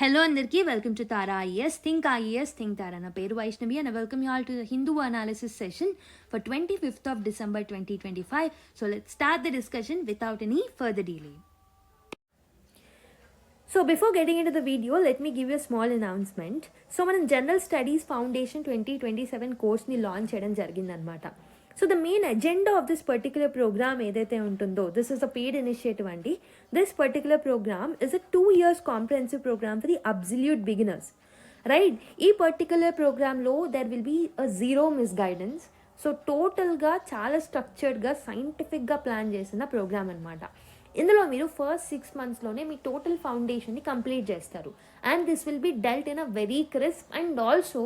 Hello andarki, welcome to Tara IAS, Think IAS, Think Tara. Na peru Vaishnavi and I welcome you all to the Hindu analysis session for 25th of December 2025. So let's start the discussion without any further delay. So before getting into the video, let me give you a small announcement. So మనం general studies foundation 2027 కోర్స్ని launch చేయడం జరిగిందనమాట. So the main agenda of this particular program ఏదైతే ఉంటుందో, this is the paid initiative అండి. This particular program is a 2 years comprehensive program for the absolute beginners, right? ఈ పర్టికులర్ ప్రోగ్రాంలో there will be a zero miss guidance. So టోటల్గా చాలా స్ట్రక్చర్డ్గా సైంటిఫిక్గా plan చేసిన ప్రోగ్రామ్ అనమాట. ఇందులో మీరు ఫస్ట్ 6 monthsలోనే మీ టోటల్ ఫౌండేషన్ని కంప్లీట్ చేస్తారు. And this will be dealt in a very crisp and also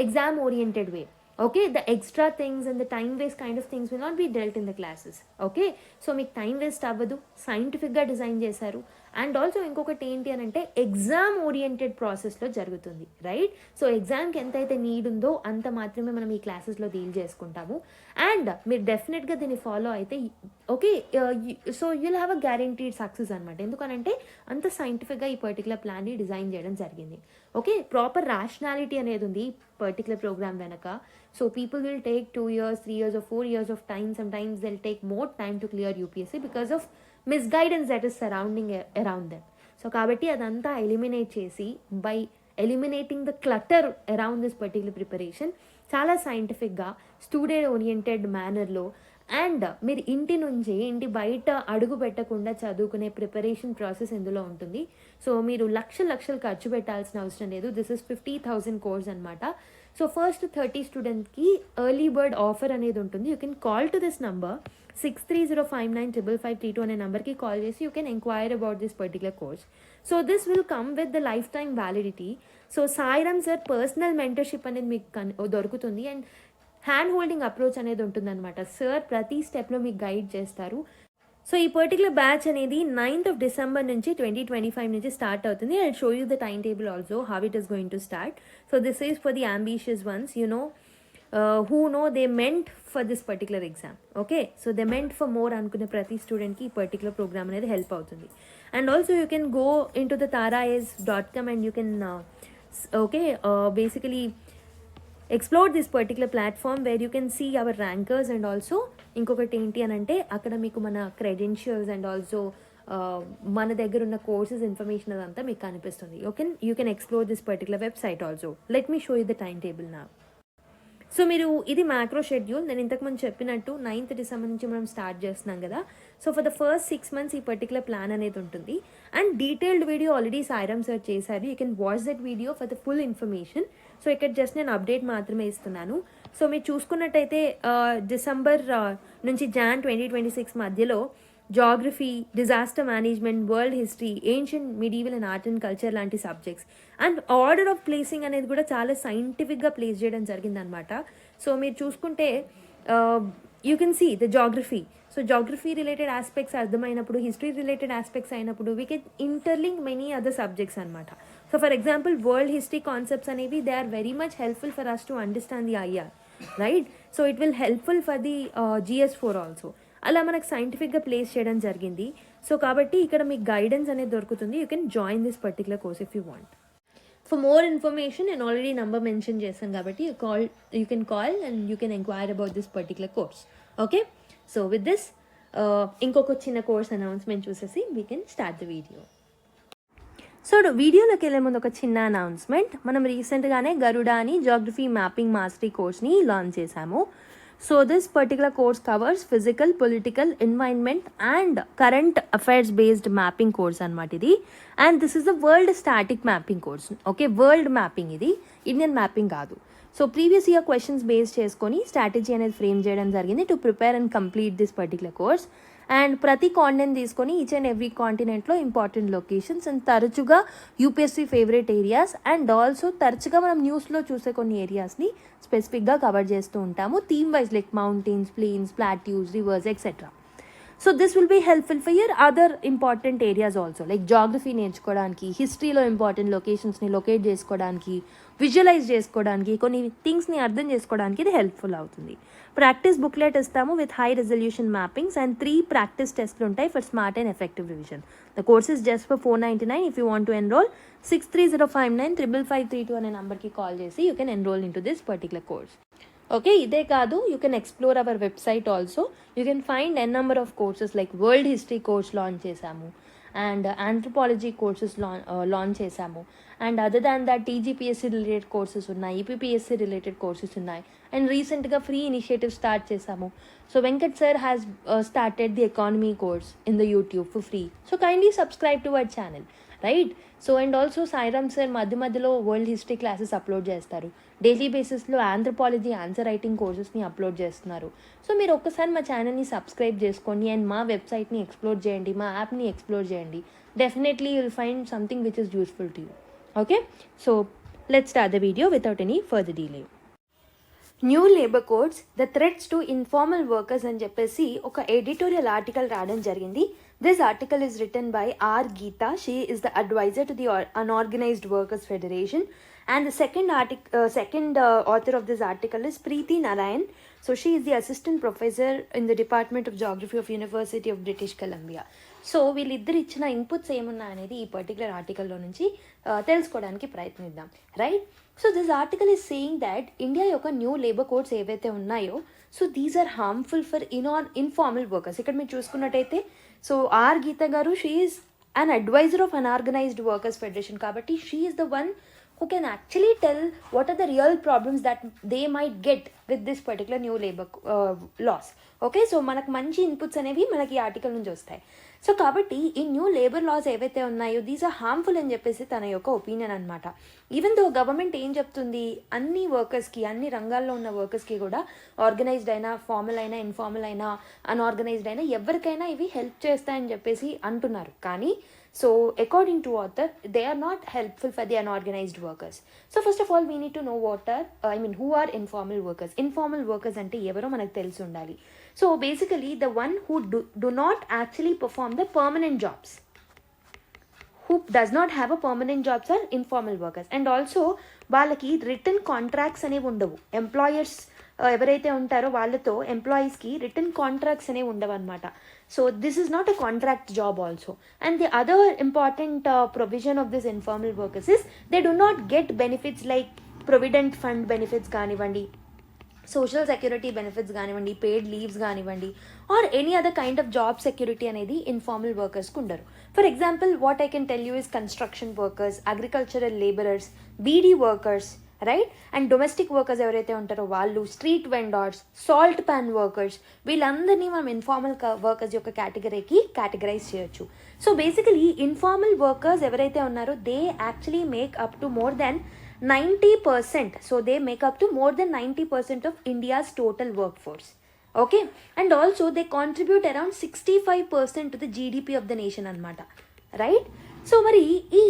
exam oriented way. Okay, the extra things and the time waste kind of things will not be dealt in the classes. Okay, so మీకు time waste అవ్వదు, సైంటిఫిక్గా design చేశారు. And also ఇంకొకటి ఏంటి అని అంటే exam oriented ప్రాసెస్లో జరుగుతుంది, రైట్? సో ఎగ్జామ్కి ఎంతైతే నీడ్ ఉందో అంత మాత్రమే మనం ఈ క్లాసెస్లో డీల్ చేసుకుంటాము. అండ్ మీరు డెఫినెట్గా దీన్ని ఫాలో అయితే okay, so you'll have a guaranteed success అనమాట. ఎందుకనంటే అంత సైంటిఫిక్గా ఈ పర్టికులర్ ప్లాన్ని డిజైన్ చేయడం జరిగింది. ఓకే, ప్రాపర్ ర్యాషనాలిటీ అనేది ఉంది పర్టికులర్ ప్రోగ్రామ్ వెనక. So people will take 2 years, 3 years or 4 years of time. Sometimes they'll take more time to clear UPSC because of misguidance that is surrounding around them. So kabatti adanta eliminate chesi by eliminating the clutter around this particular preparation చాలా సైంటిఫిక్గా student oriented మేనర్లో and మీరు ఇంటి నుంచి ఇంటి బయట అడుగు పెట్టకుండా చదువుకునే ప్రిపరేషన్ ప్రాసెస్ ఇందులో ఉంటుంది. సో మీరు లక్షలు ఖర్చు పెట్టాల్సిన అవసరం లేదు. దిస్ ఇస్ 50,000 కోర్స్ అనమాట. సో ఫస్ట్ 30 స్టూడెంట్స్కి ఎర్లీ బర్డ్ ఆఫర్ అనేది ఉంటుంది. You can call to this number 6305955532 అనే నెంబర్కి కాల్ చేసి you can enquire about this particular course. So this will come with the life time validity. So Sairam sir personal mentorship అనేది మీకు దొరుకుతుంది and hand holding approach అనేది ఉంటుందన్నమాట. Sir ప్రతి స్టెప్లో మీకు గైడ్ చేస్తారు. సో ఈ పర్టికులర్ బ్యాచ్ అనేది 9th of December నుంచి 2025 నుంచి స్టార్ట్ అవుతుంది. I show you the time table also how it is going to start. So this is for the ambitious once, you know, who know they meant for this particular exam. Okay, so they meant for more అనుకునే ప్రతి స్టూడెంట్కి ఈ particular programme అనేది help అవుతుంది. And also you can go in to the taraIAS.com and you can basically explore this particular platform where you can see our rankers and also ఇంకొకటి ఏంటి అని అంటే అక్కడ మీకు మన క్రెడెన్షియల్స్ అండ్ ఆల్సో మన దగ్గర ఉన్న కోర్సెస్ ఇన్ఫర్మేషన్ అదంతా మీకు కనిపిస్తుంది. You can explore this particular website also. Let me show you the time table నా. సో మీరు ఇది మ్యాక్రో షెడ్యూల్. నేను ఇంతకుముందు చెప్పినట్టు 9th December నుంచి మనం స్టార్ట్ చేస్తున్నాం కదా. So for the first 6 months ఈ పర్టికులర్ ప్లాన్ అనేది ఉంటుంది. And detailed video already Sairam sir చేశారు. You can watch that video for the full information. So ఇక్కడ జస్ట్ నేను అప్డేట్ మాత్రమే ఇస్తున్నాను. సో మీరు చూసుకున్నట్టయితే డిసెంబర్ నుంచి జాన్ 2026 మధ్యలో geography, disaster management, world history, ancient, medieval and art and culture లాంటి subjects. And order of placing అనేది కూడా చాలా సైంటిఫిక్గా ప్లేస్ చేయడం జరిగిందనమాట. సో మీరు చూసుకుంటే you can see the geography. So geography related aspects అర్థమైనప్పుడు, హిస్టరీ రిలేటెడ్ ఆస్పెక్ట్స్ అయినప్పుడు we can interlink many other subjects అనమాట. So for example world history concepts అనేవి they are very much helpful for us to understand the IR, right? So it will helpful for the GS4 also. అలా మనకు సైంటిఫిక్గా place చేయడం జరిగింది. So కాబట్టి ఇక్కడ మీకు గైడెన్స్ అనేది దొరుకుతుంది. You can join this particular course if you want. For more information నేను ఆల్రెడీ నెంబర్ మెన్షన్ చేశాను కాబట్టి you can call and you can enquire about this particular course. Okay, so with this ఇంకొక చిన్న course announcement చూసేసి we can start the video. So వీడియోలోకి వెళ్ళే ముందు ఒక చిన్న అనౌన్స్మెంట్. మనం రీసెంట్గానే గరుడా అని జాగ్రఫీ మ్యాపింగ్ మాస్టరీ కోర్స్ని లాంచ్ చేశాము. So this particular course covers physical, political, environment and current affairs based mapping course anamata idi. And this is a world static mapping course. Okay, world mapping idi, Indian mapping kaadu. So previous year questions based cheskoni strategy అనేది frame చేయడం జరిగింది to prepare and complete this particular course. And ప్రతి continent తీసుకొని each and every కాంటినెంట్లో important locations and తరచుగా UPSC favourite areas and also తరచుగా మనం న్యూస్లో చూసే కొన్ని ఏరియాస్ని స్పెసిఫిక్గా కవర్ చేస్తూ ఉంటాము. Theme wise like mountains, plains, plateaus, rivers etcetera. So this will be helpful for your other important areas also, like geography నేర్చుకోవడానికి, హిస్టరీలో ఇంపార్టెంట్ లొకేషన్స్ని లొకేట్ చేసుకోవడానికి, విజువలైజ్ చేసుకోవడానికి, కొన్ని థింగ్స్ని అర్థం చేసుకోవడానికి ఇది హెల్ప్ఫుల్ అవుతుంది. ప్రాక్టీస్ బుక్లెట్ ఇస్తాము with high resolution mappings and 3 practice టెస్ట్లు ఉంటాయి for smart and effective revision. The course is just for $499. If you want to enrol 6305955532 అనే నెంబర్కి కాల్ చేసి you can enrol in to this particular course. Okay, ఇదే కాదు, you can explore our website also. You can find an number of courses like world history course launch చేశాము and anthropology courses launch చేశాము. And other than that TGPSC related courses ఉన్నాయి, EPPSC related courses ఉన్నాయి. And రీసెంట్గా free initiative start చేశాము. So Venkat sir has started the economy course in the YouTube for free. So kindly subscribe to our channel, right? So and also Sairam sir మధ్య మధ్యలో world history classes upload చేస్తారు. Daily బేసిస్లో anthropology answer writing కోర్సెస్ని upload చేస్తున్నారు. So మీరు ఒక్కసారి మా ఛానల్ని సబ్స్క్రైబ్ చేసుకోండి అండ్ మా వెబ్సైట్ని ఎక్స్ప్లోర్ చేయండి, మా యాప్ని ఎక్స్ప్లోర్ చేయండి. Definitely you will find something which is useful to you. Okay, so let's start the video without any further delay. New labour codes the threats to informal workers అని చెప్పేసి ఒక editorial article రావడం జరిగింది. This article is written by R. Geeta. She is the advisor to the Unorganized Workers Federation. And the second author of this article is Preeti Narayan. So she is the assistant professor in the Department of Geography of University of British Columbia. So వీళ్ళిద్దరు ఇచ్చిన inputs ఏమున్నాయి అనేది ఈ particular ఆర్టికల్లో నుంచి తెలుసుకోవడానికి ప్రయత్నిద్దాం, right? So this article is saying that India యొక్క న్యూ లేబర్ కోడ్స్ ఏవైతే ఉన్నాయో, so these are harmful for informal workers. ఇక్కడ మీరు చూసుకున్నట్టయితే, సో ఆర్ గీత గారు, she is an adviser of unorganised workers federation, కాబట్టి she is the one who can actually tell what are the real problems that they might get with this particular new labor laws. Okay, so మనకు మంచి inputs అనేవి మనకి ఈ article నుంచి వస్తాయి. So కాబట్టి ఈ న్యూ లేబర్ లాస్ ఏవైతే ఉన్నాయో దీస్ ఆర్ హార్మ్ఫుల్ అని చెప్పేసి తన యొక్క ఒపీనియన్ అనమాట. ఈవెన్ దో గవర్నమెంట్ ఏం చెప్తుంది, అన్ని వర్కర్స్కి, అన్ని రంగాల్లో ఉన్న వర్కర్స్కి కూడా, ఆర్గనైజ్డ్ అయినా, ఫార్మల్ అయినా, ఇన్ఫార్మల్ అయినా, అన్ఆర్గనైజ్డ్ అయినా, ఎవరికైనా ఇవి హెల్ప్ చేస్తాయని చెప్పేసి అంటున్నారు. కానీ so according to author, they are not helpful for the unorganized workers. So first of all we need to know who are informal workers. Informal workers ante evaro manaku telisi undali. So basically the one who do not actually perform the permanent jobs, who does not have a permanent jobs, are informal workers. And also వాళ్ళకి return contracts అనేవి ఉండవు. Employers ఎవరైతే ఉంటారో వాళ్ళతో ఎంప్లాయీస్కి return contracts అనేవి ఉండవు అనమాట. So this is not a contract job also. And the other important provision of this informal workers is they do not get benefits like provident fund benefits కానివ్వండి, సోషల్ సెక్యూరిటీ బెనిఫిట్స్ కానివ్వండి, paid leaves కానివ్వండి, or any other kind of job security అనేది informal వర్కర్స్కి ఉండరు. For example what I can tell you is construction workers, agricultural labourers, beedi workers, right? And domestic workers ఎవరైతే ఉంటారో వాళ్ళు, street vendors, salt pan workers, వీళ్ళందరినీ మనం informal workers యొక్క కేటగిరీకి కేటగరైజ్ చేయొచ్చు. సో బేసికలీ ఇన్ఫార్మల్ వర్కర్స్ ఎవరైతే ఉన్నారో they actually make up to more than 90%. So they make up to more than 90% of India's total workforce. Okay, and also they contribute around 65% to the GDP of the nation anamata, right? So మరి ఈ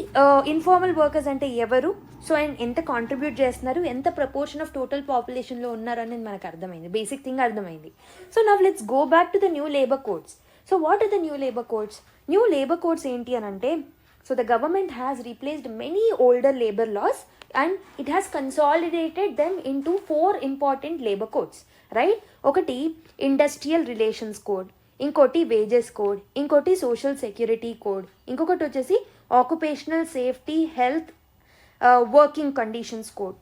informal workers అంటే ఎవరు, so and ఎంత contribute చేస్తున్నారు, ఎంత proportion of total పాపులేషన్లో ఉన్నారు అనేది మనకు అర్థమైంది, బేసిక్ థింగ్ అర్థమైంది. So now let's go back to the new labour codes. So what are the new labour codes? New labour codes ఏంటి అని అంటే, so the government has replaced many older labour laws and it has consolidated them into 4 important labor codes, right? ఒకటి industrial relations code, ఇంకోటి wages code, ఇంకోటి social security code, ఇంకొకటి వచ్చేసి occupational safety, health, working conditions code.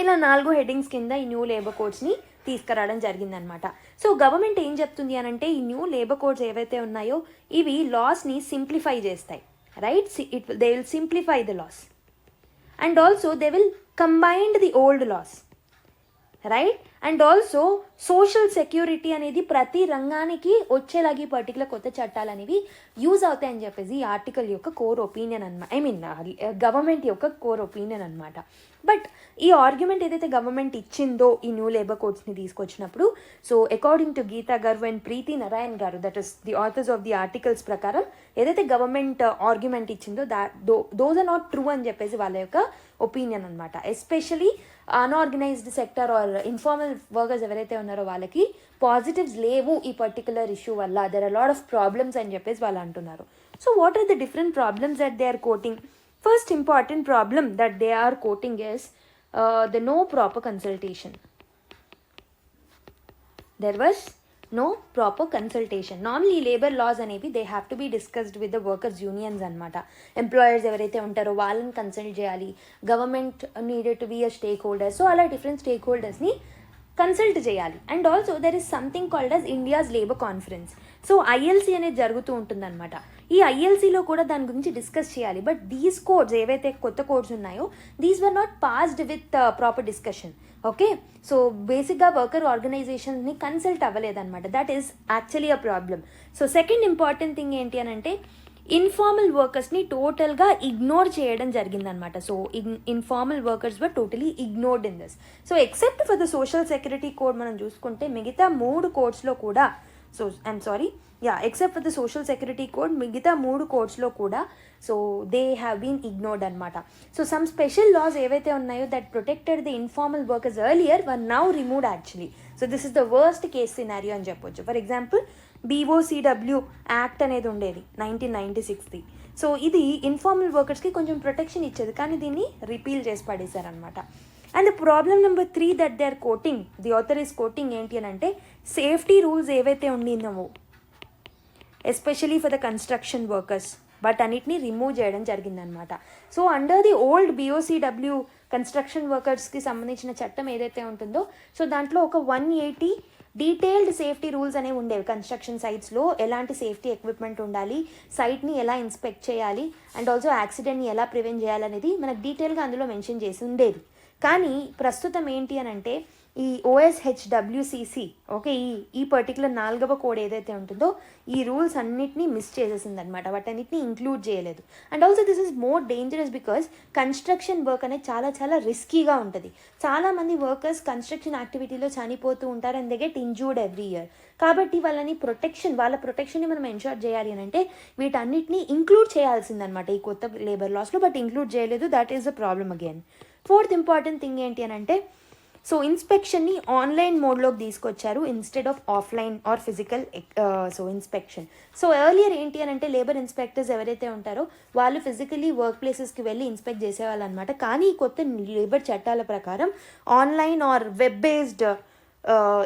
ఇలా 4 headings కింద ఈ new labour కోడ్స్ని తీసుకురావడం జరిగిందనమాట. సో గవర్నమెంట్ ఏం చెప్తుంది అని అంటే, ఈ న్యూ లేబర్ కోడ్స్ ఏవైతే ఉన్నాయో ఇవి లాస్ని సింప్లిఫై చేస్తాయి, right? They will simplify the laws. And also they will combine the old laws, right? And also social security అనేది ప్రతి రంగానికి వచ్చేలాగి పర్టికులర్ కొత్త చట్టాలు అనేవి యూజ్ అవుతాయని చెప్పేసి ఈ ఆర్టికల్ యొక్క కోర్ ఒపీనియన్ అనమాట, గవర్నమెంట్ యొక్క కోర్ ఒపీనియన్ అనమాట. బట్ ఈ ఆర్గ్యుమెంట్ ఏదైతే గవర్నమెంట్ ఇచ్చిందో ఈ న్యూ లేబర్ కోడ్స్ని తీసుకొచ్చినప్పుడు, సో అకార్డింగ్ టు గీతా గారు and Preethi Narayan garu, that is the authors of the articles ప్రకారం ఏదైతే గవర్నమెంట్ ఆర్గ్యుమెంట్ ఇచ్చిందో దోస్ ఆర్ నాట్ ట్రూ అని చెప్పేసి వాళ్ళ యొక్క ఒపీనియన్ అనమాట. Especially unorganised sector or informal workers ఎవరైతే ఉన్నారో వాళ్ళకి పాజిటివ్స్ లేవు ఈ పర్టికులర్ ఇష్యూ వల్ల, there are lot of problems అని చెప్పేసి వాళ్ళు అంటున్నారు. So what are the different problems that they are quoting? First important problem that they are quoting is the no proper consultation. There was no proper consultation. Normally labor laws అనేవి they have to be discussed with the workers unions అనమాట. Employers ఎవరైతే ఉంటారో వాళ్ళని consult చేయాలి, government needed to be a stakeholders. So అలా different స్టేక్ హోల్డర్స్ని consult చేయాలి. And also there is something called as India's labour conference. So ILC అనేది జరుగుతూ ఉంటుందన్నమాట. ఈ ఐఎల్సీలో కూడా దాని గురించి డిస్కస్ చేయాలి. బట్ దీస్ కోడ్స్ ఏవైతే కొత్త కోడ్స్ ఉన్నాయో these were not passed with proper discussion. Okay, so బేసిక్గా వర్కర్ ఆర్గనైజేషన్స్ని కన్సల్ట్ అవ్వలేదన్నమాట. That is actually a problem. So second important thing ఏంటి అని అంటే ఇన్ఫార్మల్ వర్కర్స్ని టోటల్గా ఇగ్నోర్ చేయడం జరిగిందనమాట. So informal workers were totally ignored in this. So except for the social security code మనం చూసుకుంటే మిగతా 3 కోడ్స్లో కూడా, so I'm sorry, except for the social security code మిగతా 3 కోడ్స్లో కూడా so they have been ignored అనమాట. సో సమ్ స్పెషల్ లాస్ ఏవైతే ఉన్నాయో that protected the informal workers earlier were now removed actually. So this is the worst case scenario అని చెప్పొచ్చు. For example BOCW act అనేది ఉండేది 1996ది. సో ఇది informal వర్కర్స్కి కొంచెం protection ఇచ్చేది, కానీ దీన్ని రిపీల్ చేసి పడేశారనమాట. And the problem number 3 that they are quoting, the author is quoting ఏంటి అని అంటే సేఫ్టీ రూల్స్ ఏవైతే ఉండినావో especially for the construction workers వాటన్నిటిని రిమూవ్ చేయడం జరిగిందనమాట. So under the old BOCW construction వర్కర్స్కి సంబంధించిన చట్టం ఏదైతే ఉంటుందో సో దాంట్లో ఒక 180 డీటెయిల్డ్ సేఫ్టీ రూల్స్ అనేవి ఉండేవి. కన్స్ట్రక్షన్ సైట్స్లో ఎలాంటి సేఫ్టీ ఎక్విప్మెంట్ ఉండాలి, సైట్ని ఎలా ఇన్స్పెక్ట్ చేయాలి, అండ్ ఆల్సో యాక్సిడెంట్ని ఎలా ప్రివెంట్ చేయాలనేది మనకు డీటెయిల్గా అందులో మెన్షన్ చేసి ఉండేది. కానీ ప్రస్తుతం ఏంటి అని అంటే ఈ OSHWCC ఓకే ఈ పర్టికులర్ 4వ కోడ్ ఏదైతే ఉంటుందో ఈ రూల్స్ అన్నిటినీ మిస్ చేసేసింది అనమాట. వాటన్నిటిని ఇంక్లూడ్ చేయలేదు. And also this is more dangerous because construction work అనేది చాలా చాలా రిస్కీగా ఉంటుంది. చాలామంది వర్కర్స్ కన్స్ట్రక్షన్ యాక్టివిటీలో చనిపోతూ ఉంటారు and they get injured every year. కాబట్టి వాళ్ళ ప్రొటెక్షన్ని మనం ఎన్షూర్ చేయాలి అని అంటే వీటన్నిటిని ఇంక్లూడ్ చేయాల్సిందనమాట ఈ కొత్త లేబర్ లాస్లో. బట్ ఇంక్లూడ్ చేయలేదు. That is the problem again. Fourth important thing ఏంటి అని అంటే సో ఇన్స్పెక్షన్ని ఆన్లైన్ మోడ్లోకి తీసుకొచ్చారు instead of offline or physical so inspection. So earlier ఏంటి అని అంటే లేబర్ ఇన్స్పెక్టర్స్ ఎవరైతే ఉంటారో వాళ్ళు ఫిజికలీ వర్క్ ప్లేసెస్కి వెళ్ళి ఇన్స్పెక్ట్ చేసేవాళ్ళు అనమాట. కానీ ఈ కొత్త లేబర్ చట్టాల ప్రకారం online or web based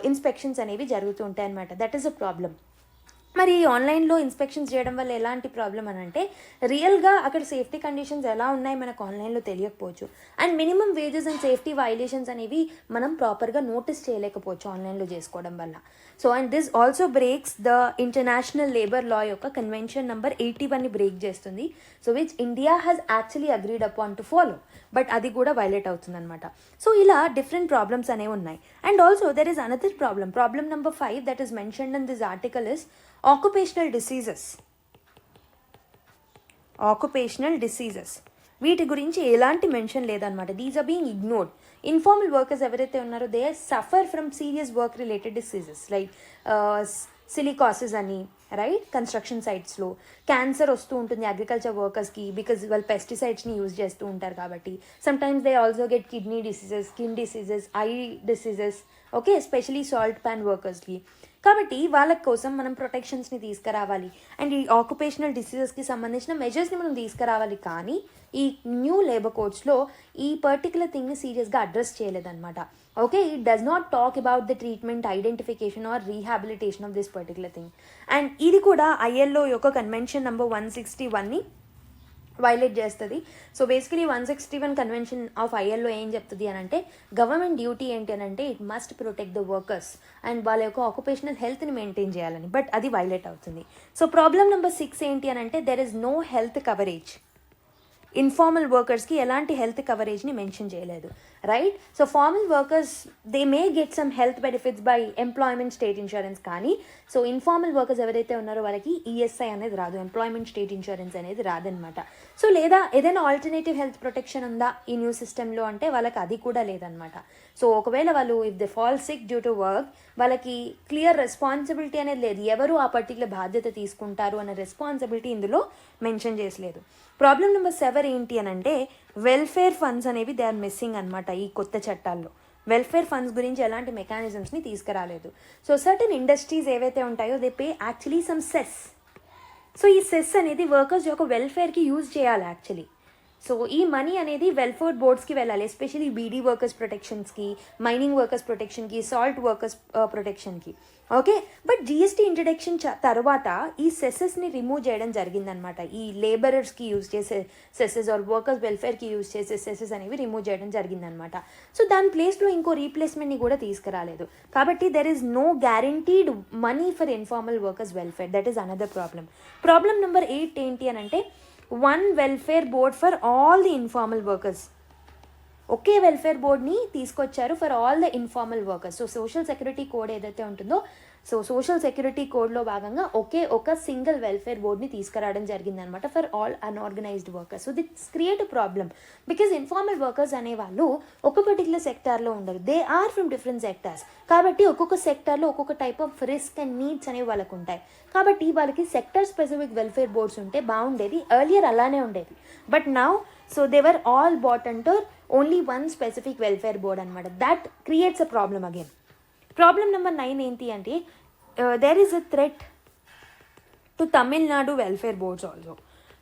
inspections అనేవి జరుగుతూ ఉంటాయి అనమాట. That is a problem. మరి ఆన్లైన్లో ఇన్స్పెక్షన్స్ చేయడం వల్ల ఎలాంటి ప్రాబ్లం అని అంటే రియల్గా అక్కడ సేఫ్టీ కండిషన్స్ ఎలా ఉన్నాయి మనకు ఆన్లైన్లో తెలియకపోవచ్చు. And minimum wages and safety violations అనేవి మనం ప్రాపర్గా నోటీస్ చేయలేకపోవచ్చు ఆన్లైన్లో చేసుకోవడం వల్ల. So and this also breaks the international labour law యొక్క కన్వెన్షన్ నెంబర్ 81ని బ్రేక్ చేస్తుంది. So which India has actually agreed upon to follow, but అది కూడా వైలేట్ అవుతుంది అనమాట. సో ఇలా డిఫరెంట్ ప్రాబ్లమ్స్ అనేవి ఉన్నాయి. And also there is another problem number 5 that is mentioned in this article is occupational diseases. వీటి గురించి ఎలాంటి మెన్షన్ లేదనమాట. These are being ignored. Informal workers ఎవరైతే ఉన్నారో they suffer from serious work related diseases like silicosis అని, right, construction సైట్స్లో cancer వస్తూ ఉంటుంది agriculture వర్కర్స్కి because వాళ్ళు పెస్టిసైడ్స్ని యూజ్ చేస్తూ ఉంటారు కాబట్టి. Sometimes they also get kidney diseases, skin diseases, eye diseases, okay, especially salt pan వర్కర్స్కి. కాబట్టి వాళ్ళ కోసం మనం ప్రొటెక్షన్స్ని తీసుకురావాలి అండ్ ఈ ఆక్యుపేషనల్ డిసీజెస్కి సంబంధించిన మెజర్స్ని మనం తీసుకురావాలి. కానీ ఈ న్యూ లేబర్ కోడ్స్లో ఈ పర్టికులర్ థింగ్ని సీరియస్గా అడ్రస్ చేయలేదన్నమాట. Okay, it does not talk about the treatment, identification or rehabilitation of this particular thing. And ఇది కూడా ILO యొక్క కన్వెన్షన్ నెంబర్ 161ని వైలేట్ చేస్తుంది. So basically 161 convention of ILO ఏం చెప్తుంది అని అంటే గవర్నమెంట్ డ్యూటీ ఏంటి అని అంటే it must protect the workers and వాళ్ళ యొక్క ఆక్యుపేషనల్ హెల్త్ని మెయింటైన్ చేయాలని. బట్ అది వైలేట్ అవుతుంది. సో ప్రాబ్లమ్ నెంబర్ 6 ఏంటి అని అంటే there is no health coverage. Informal వర్కర్స్కి ఎలాంటి హెల్త్ కవరేజ్ని మెన్షన్ చేయలేదు, right. So formal workers they may get some health benefits by employment state insurance. కానీ సో ఇన్ఫార్మల్ వర్కర్స్ ఎవరైతే ఉన్నారో వాళ్ళకి ESI అనేది రాదు, ఎంప్లాయ్మెంట్ స్టేట్ ఇన్సూరెన్స్ అనేది రాదనమాట. సో లేదా ఏదైనా ఆల్టర్నేటివ్ హెల్త్ ప్రొటెక్షన్ ఉందా ఈ న్యూ సిస్టంలో అంటే వాళ్ళకి అది కూడా లేదనమాట. సో ఒకవేళ వాళ్ళు if they fall sick due to work వాళ్ళకి క్లియర్ రెస్పాన్సిబిలిటీ అనేది లేదు. ఎవరు ఆ పర్టికులర్ బాధ్యత తీసుకుంటారు అనే రెస్పాన్సిబిలిటీ ఇందులో మెన్షన్ చేసలేదు. ప్రాబ్లం నెంబర్ 7 ఏంటి అని అంటే వెల్ఫేర్ ఫండ్స్ అనేవి దే ఆర్ మిస్సింగ్ అనమాట ఈ కొత్త చట్టాల్లో. వెల్ఫేర్ ఫండ్స్ గురించి ఎలాంటి మెకానిజమ్స్ని తీసుకురాలేదు. సో సర్టన్ ఇండస్ట్రీస్ ఏవైతే ఉంటాయో they pay actually some cess. So ఈ సెస్ అనేది వర్కర్స్ యొక్క వెల్ఫేర్కి యూజ్ చేయాలి యాక్చువల్లీ. సో ఈ మనీ అనేది వెల్ఫేర్ బోర్డ్స్కి వెళ్ళాలి, ఎస్పెషలీ బీడీ వర్కర్స్ ప్రొటెక్షన్స్కి, మైనింగ్ వర్కర్స్ ప్రొటెక్షన్కి, సాల్ట్ వర్కర్స్ ప్రొటెక్షన్కి. ఓకే, బట్ జిఎస్టీ ఇంట్రడక్షన్ తర్వాత ఈ సెసెస్ని రిమూవ్ చేయడం జరిగిందనమాట. ఈ లేబరర్స్కి యూజ్ చేసే సెసెస్ ఆర్ వర్కర్స్ వెల్ఫేర్కి యూజ్ చేసే సెసెస్ అనేవి రిమూవ్ చేయడం జరిగిందనమాట. సో దాని ప్లేస్లో ఇంకో రీప్లేస్మెంట్ని కూడా తీసుకురాలేదు. కాబట్టి there is no guaranteed money for informal workers welfare. That is another problem. Problem number 8 ఏంటి అని అంటే one welfare board for all the informal workers. ఒకే వెల్ఫేర్ బోర్డ్ని తీసుకొచ్చారు for all the informal workers. So social security code ఏదైతే ఉంటుందో, so social security కోడ్లో భాగంగా ఒక సింగిల్ వెల్ఫేర్ బోర్డ్ని తీసుకురావడం జరిగిందనమాట for all unorganised workers. So it's create a problem because informal workers అనేవాళ్ళు ఒక పర్టికులర్ సెక్టార్లో ఉండరు, they are from different sectors. కాబట్టి ఒక్కొక్క సెక్టార్లో ఒక్కొక్క type of risk and needs అనేవి వాళ్ళకు ఉంటాయి. కాబట్టి వాళ్ళకి సెక్టర్ స్పెసిఫిక్ వెల్ఫేర్ బోర్డ్స్ ఉంటే బాగుండేది. ఎర్లియర్ అలానే ఉండేది, but now so they were all bat under only one specific welfare board అనమాట. That creates a problem again. Problem number 9 ఏంటి అంటే there is a threat to Tamil Nadu welfare boards also.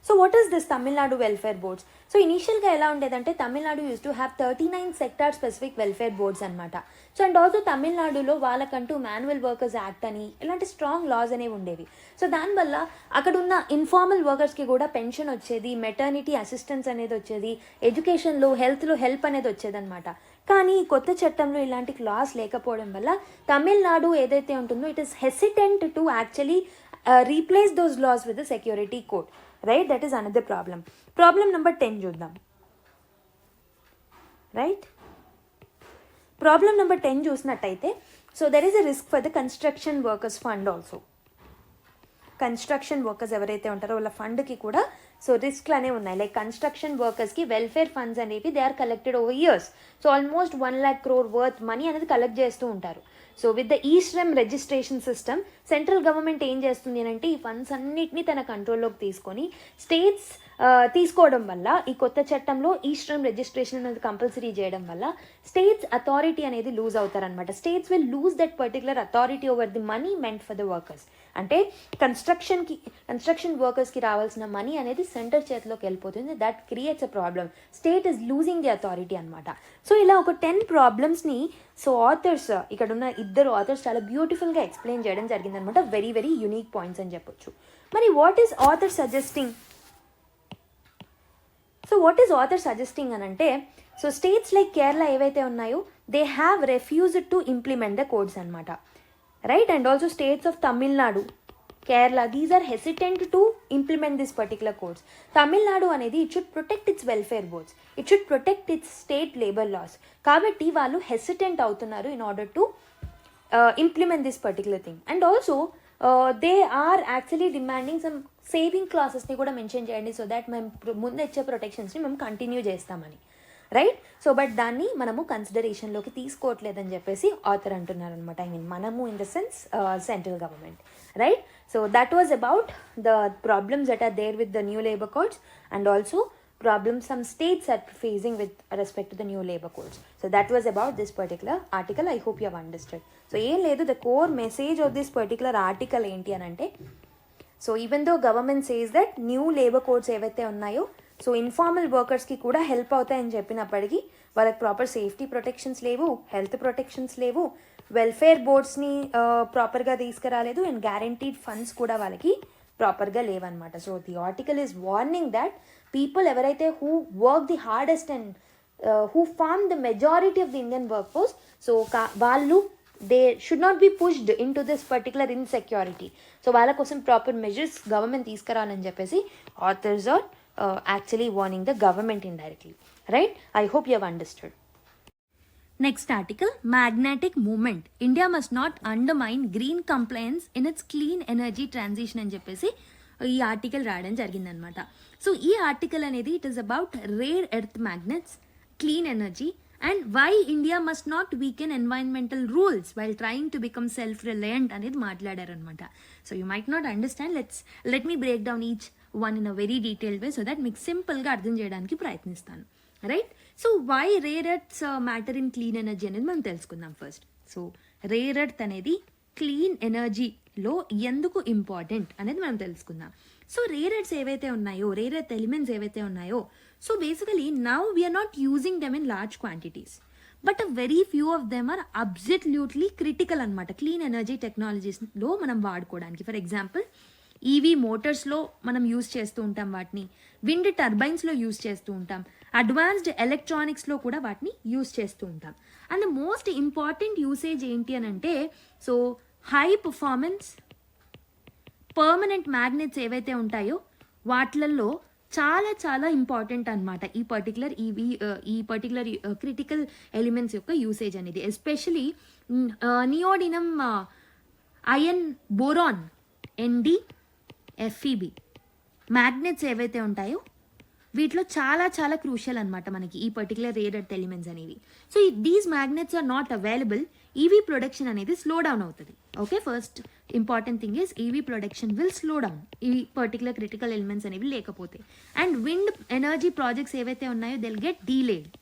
So what is this Tamil Nadu welfare boards? So ఇనీషియల్గా ఎలా ఉండేదంటే Tamil Nadu use to have 39 sector specific welfare boards అనమాట. So and also తమిళనాడులో వాళ్ళకంటూ manual workers act అని ఇలాంటి స్ట్రాంగ్ లాస్ అనేవి ఉండేవి. సో దానివల్ల అక్కడ ఉన్న ఇన్ఫార్మల్ వర్కర్స్కి కూడా పెన్షన్ వచ్చేది, మెటర్నిటీ అసిస్టెన్స్ అనేది వచ్చేది, ఎడ్యుకేషన్లో హెల్త్లో హెల్ప్ అనేది వచ్చేదన్నమాట. కానీ కొత్త చట్టంలో ఇలాంటి క్లాస్ లేకపోవడం వల్ల తమిళనాడు ఏదైతే ఉంటుందో it is hesitant to actually replace those laws with the security code. Right, that is another problem. Problem number 10 చూద్దాం. రైట్, ప్రాబ్లం నెంబర్ 10 చూసినట్టయితే so there is a risk for the construction workers fund also. Construction workers ఎవరైతే ఉంటారో వాళ్ళ ఫండ్కి కూడా so రిస్క్లు అనేవి ఉన్నాయి. లైక్ కన్స్ట్రక్షన్ వర్కర్స్కి వెల్ఫేర్ ఫండ్స్ అనేవి they are collected over years. So almost 1 lakh crore worth money అనేది కలెక్ట్ చేస్తూ ఉంటారు. So with the eShram registration system central government ఏం చేస్తుంది అంటే ఈ ఫండ్స్ అన్నిటినీ తన కంట్రోల్లోకి తీసుకొని స్టేట్స్ తీసుకోవడం వల్ల ఈ కొత్త చట్టంలో ఈశ్రమ్ రిజిస్ట్రేషన్ అనేది కంపల్సరీ చేయడం వల్ల స్టేట్స్ అథారిటీ అనేది లూజ్ అవుతారనమాట. States will lose that particular authority over the money meant for the workers. అంటే కన్స్ట్రక్షన్ వర్కర్స్కి రావాల్సిన మనీ అనేది సెంటర్ చేతిలోకి వెళ్ళిపోతుంది. That creates a problem. State is losing the authority అనమాట. సో ఇలా ఒక 10 ప్రాబ్లమ్స్ని సో ఆథర్స్, ఇక్కడ ఉన్న ఇద్దరు ఆథర్స్ చాలా బ్యూటిఫుల్గా ఎక్స్ప్లెయిన్ చేయడం జరిగిందనమాట. వెరీ వెరీ యూనిక్ పాయింట్స్ అని చెప్పొచ్చు. మరి what is author suggesting? So what is author suggesting అని అంటే సో స్టేట్స్ లైక్ కేరళ ఏవైతే ఉన్నాయో they have refused to implement the codes అనమాట. Right, and also states of Tamil Nadu, Kerala, these are hesitant to implement this particular codes. Tamil Nadu అనేది it should protect it's welfare boards, it should protect it's state labour laws. కాబట్టి వాళ్ళు hesitant అవుతున్నారు in order to implement this particular thing. And also they are actually demanding some saving క్లాసెస్ని కూడా mention చేయండి so that మేము ముందు ఇచ్చే ప్రొటెక్షన్స్ని మేము కంటిన్యూ చేస్తామని. రైట్, సో బట్ దాన్ని మనము కన్సిడరేషన్లోకి తీసుకోవట్లేదని చెప్పేసి ఆథర్ అంటున్నారు అనమాట. ఐ మీన్ మనము in the sense central government. Right, so that was about the problems that are there with the new labour codes and also problems some states are facing with respect to the new labor codes. So that was about this particular article. I hope you have understood. So ఏం లేదు, the core message of this particular article ఏంటి అని అంటే so even though government says that new labour codes ఏవైతే ఉన్నాయో so informal వర్కర్స్కి కూడా help అవుతాయని చెప్పినప్పటికీ వాళ్ళకి ప్రాపర్ సేఫ్టీ ప్రొటెక్షన్స్ లేవు, హెల్త్ ప్రొటెక్షన్స్ లేవు, వెల్ఫేర్ బోర్డ్స్ని ప్రాపర్గా తీసుకురాలేదు, అండ్ గ్యారంటీడ్ ఫండ్స్ కూడా వాళ్ళకి ప్రాపర్గా లేవన్నమాట. So the article is warning that people ఎవరైతే who work the hardest and who form the majority of the Indian work force so వాళ్ళు they should not be pushed in to this particular insecurity. So వాళ్ళ కోసం proper measures government తీసుకురావాలని చెప్పేసి authors are actually warning the government indirectly. Right, I hope you have understood. Next article, magnetic moment, India must not undermine green compliance in its clean energy transition అని చెప్పేసి ఈ article రాయడం జరిగిందనమాట. So ఈ article అనేది it is about rare earth magnets, clean energy and why India must not weaken environmental rules while trying to become self reliant అనేది మాట్లాడారనమాట. So you might not understand, let me break down each one in a very detailed way so that మీకు సింపుల్గా అర్థం చేయడానికి ప్రయత్నిస్తాను. Right. So why rare earths matter in clean energy అనేది మనం తెలుసుకుందాం ఫస్ట్. సో రేర్ ఎర్త్ అనేది clean ఎనర్జీలో ఎందుకు ఇంపార్టెంట్ అనేది మనం తెలుసుకుందాం. సో రేర్ ఎర్త్స్ ఏవైతే ఉన్నాయో, రేర్ ఎర్త్ ఎలిమెంట్స్ ఏవైతే ఉన్నాయో, so basically now we're not using them in large quantities, but a very few of them are absolutely critical అనమాట క్లీన్ ఎనర్జీ టెక్నాలజీస్లో మనం వాడుకోవడానికి. ఫర్ ఎగ్జాంపుల్ ఈవీ మోటార్స్లో మనం యూజ్ చేస్తూ ఉంటాం వాటిని, విండ్ టర్బైన్స్లో యూజ్ చేస్తూ ఉంటాం, అడ్వాన్స్డ్ ఎలక్ట్రానిక్స్లో కూడా వాటిని యూజ్ చేస్తూ ఉంటాం. And the most important usage ఏంటి అని అంటే, so high performance permanent magnets ఏవైతే ఉంటాయో వాటిలలో చాలా చాలా ఇంపార్టెంట్ అనమాట ఈ పర్టికులర్ క్రిటికల్ ఎలిమెంట్స్ యొక్క యూసేజ్ అనేది. Especially neodymium iron boron NdFeB magnets ఏవైతే ఉంటాయో వీటిలో చాలా చాలా క్రూషియల్ అనమాట మనకి ఈ పర్టికులర్ రేర్ ఎర్త్ ఎలిమెంట్స్ అనేవి. So these magnets are not available, EV production అనేది స్లో డౌన్ అవుతుంది. Okay, first important thing is EV production will slow down ఈ పర్టికులర్ క్రిటికల్ ఎలిమెంట్స్ అనేవి లేకపోతే. అండ్ విండ్ ఎనర్జీ ప్రాజెక్ట్స్ ఏవైతే ఉన్నాయో they'll get delayed.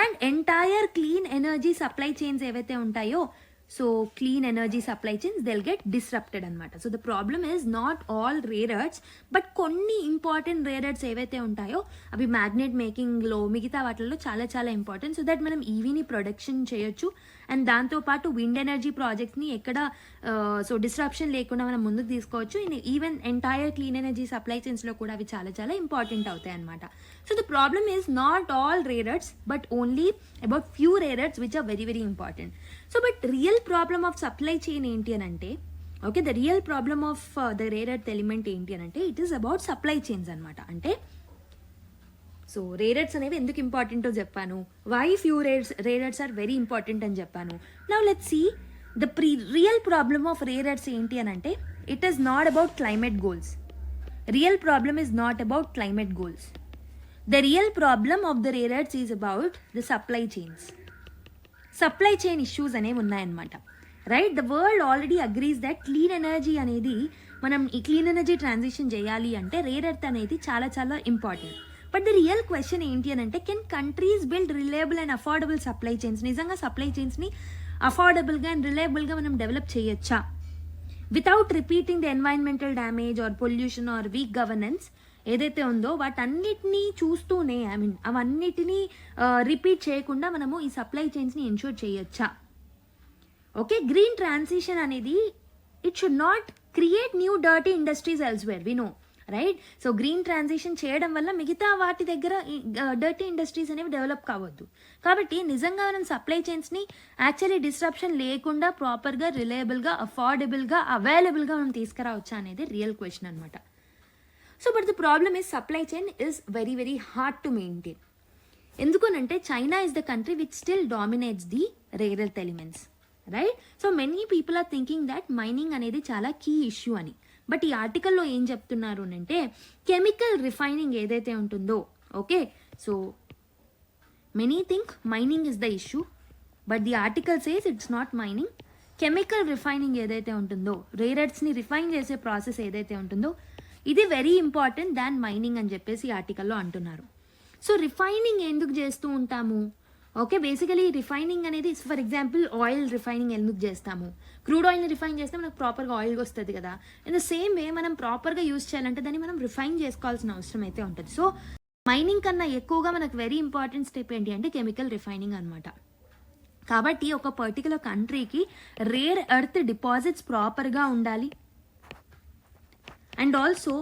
And entire clean energy supply chains ఏవైతే ఉంటాయో, so clean energy supply chains they'll get disrupted అనమాట. So the problem is not all rare earths, but కొన్ని important rare earths ఏవైతే ఉంటాయో అవి magnet మేకింగ్లో మిగతా వాటిల్లో చాలా చాలా ఇంపార్టెంట్, సో దట్ మనం ఈవీని ప్రొడక్షన్ చేయొచ్చు. అండ్ దాంతోపాటు విండ్ ఎనర్జీ ప్రాజెక్ట్స్ని ఎక్కడ సో డిస్రప్షన్ లేకుండా మనం ముందుకు తీసుకోవచ్చు. Even entire clean energy supply చైన్స్లో కూడా అవి చాలా చాలా ఇంపార్టెంట్ అవుతాయి అనమాట. So the problem is not all rare earths, but only about few rare earths which are very very important. So but real problem of supply chain ఏంటి అని అంటే, okay, the real problem of the rare earth element ఏంటి అని అంటే it is about supply chains అనమాట. అంటే so rare earths అనేవి ఎందుకు ఇంపార్టెంటో చెప్పాను, why few rare earths are very important అని చెప్పాను. Now let's see the real problem of rare earths ఏంటి అని అంటే, it is not about climate goals. Real problem is not about climate goals. The real problem of the rare earths is about the supply chains. Supply chain issues అనేవి ఉన్నాయన్నమాట. Right, the world already agrees that clean energy అనేది మనం ఈ clean energy transition చేయాలి అంటే rare earth అనేది చాలా చాలా important. But the real question ఏంటి అని అంటే, can countries build reliable and affordable supply chains? నిజంగా సప్లై చైన్స్ని అఫోర్డబుల్గా అండ్ రిలయబుల్గా మనం డెవలప్ చేయొచ్చా without repeating the environmental damage or pollution or weak governance ఏదైతే ఉందో వాటన్నిటినీ చూస్తూనే, అవన్నిటినీ రిపీట్ చేయకుండా మనము ఈ సప్లై చైన్స్ని ఎన్షూర్ చేయొచ్చా? ఓకే, గ్రీన్ ట్రాన్సిషన్ అనేది it should not create new dirty industries elsewhere, we know, right? So green transition చేయడం వల్ల మిగతా వాటి దగ్గర డర్టీ ఇండస్ట్రీస్ అనేవి డెవలప్ కావద్దు. కాబట్టి నిజంగా మనం సప్లై చైన్స్ని యాక్చువల్లీ డిస్రప్షన్ లేకుండా ప్రాపర్గా, రిలయబుల్గా, అఫోర్డబుల్గా, అవైలబుల్గా మనం తీసుకురావచ్చా అనేది రియల్ క్వశ్చన్ అనమాట. So but the problem is supply chain is very very hard to maintain. ఎందుకనంటే China is the country which still dominates the rare earth elements, right? So many people are thinking that mining అనేది చాలా key issue అని. But ఈ ఆర్టికల్లో ఏం చెప్తున్నారు అంటే, chemical refining ఏదైతే ఉంటుందో, okay, so many think mining is the issue, but the article says it's not mining. Chemical refining ఏదైతే ఉంటుందో, రేర్ ఎర్త్స్ని రిఫైన్ చేసే ప్రాసెస్ ఏదైతే ఉంటుందో ఇది వెరీ ఇంపార్టెంట్ దాన్ మైనింగ్ అని చెప్పేసి ఈ ఆర్టికల్లో అంటున్నారు. సో రిఫైనింగ్ ఎందుకు చేస్తూ ఉంటాము? ఓకే, బేసికలీ రిఫైనింగ్ అనేది, ఫర్ ఎగ్జాంపుల్ ఆయిల్ రిఫైనింగ్ ఎందుకు చేస్తాము? క్రూడ్ ఆయిల్ని రిఫైన్ చేస్తే మనకు ప్రాపర్గా ఆయిల్ వస్తుంది కదా. ఇన్ ద సేమ్ వే మనం ప్రాపర్గా యూజ్ చేయాలంటే దాన్ని మనం రిఫైన్ చేసుకోవాల్సిన అవసరం అయితే ఉంటుంది. సో మైనింగ్ కన్నా ఎక్కువగా మనకు వెరీ ఇంపార్టెంట్ స్టెప్ ఏంటి అంటే కెమికల్ రిఫైనింగ్ అనమాట. కాబట్టి ఒక పర్టికులర్ కంట్రీకి రేర్ ఎర్త్ డిపాజిట్స్ ప్రాపర్గా ఉండాలి. And also,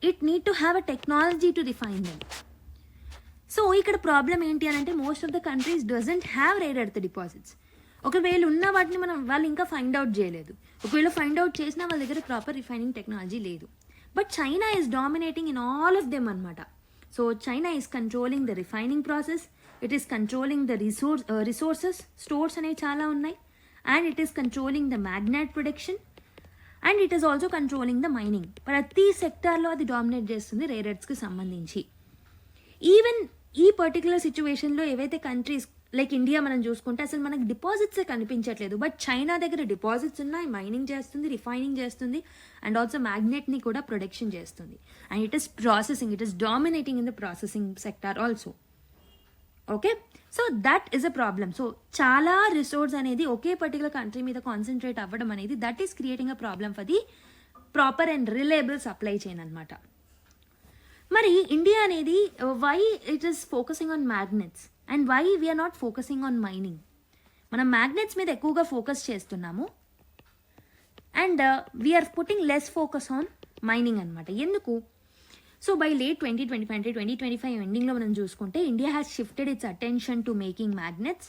it need to have a technology to refine them. So ఇక్కడ ప్రాబ్లం ఏంటి అని అంటే, most of the countries doesn't have rare earth deposits. ఒకవేళ ఉన్న వాటిని వాళ్ళు ఇంకా ఫైండ్ అవుట్ చేయలేదు. ఒకవేళ ఫైండ్ అవుట్ చేసినా వాళ్ళ దగ్గర ప్రాపర్ రిఫైనింగ్ టెక్నాలజీ లేదు. But China is dominating in all of them అనమాట. So China is controlling the refining process, it is controlling the resources, stores అనేవి చాలా ఉన్నాయి, and it is controlling the magnet production, and it is also controlling the mining. ప్రతి సెక్టార్లో అది dominate చేస్తుంది rare ఎర్త్స్కి సంబంధించి. ఈవెన్ ఈ పర్టికులర్ సిచ్యువేషన్లో ఏవైతే కంట్రీస్ లైక్ ఇండియా మనం చూసుకుంటే అసలు మనకి డిపాజిట్సే కనిపించట్లేదు. బట్ చైనా దగ్గర డిపాజిట్స్ ఉన్నాయి, మైనింగ్ చేస్తుంది, రిఫైనింగ్ చేస్తుంది, అండ్ ఆల్సో మ్యాగ్నెట్ని కూడా ప్రొడక్షన్ చేస్తుంది. And it is processing, it is dominating in the processing sector also. Okay, so that is a problem. So చాలా రిసోర్స్ అనేది ఒకే పర్టికులర్ కంట్రీ మీద కాన్సన్ట్రేట్ అవ్వడం అనేది that is creating a problem for the proper and reliable supply chain అనమాట. మరి India అనేది why it is focusing on magnets and why we're not focusing on mining? మనం మ్యాగ్నెట్స్ మీద ఎక్కువగా ఫోకస్ చేస్తున్నాము and we're putting less focus on mining అనమాట. ఎందుకు? So by late 2025 అంటే 2025 ఎండింగ్లో మనం చూసుకుంటే India has shifted it's attention to making magnets,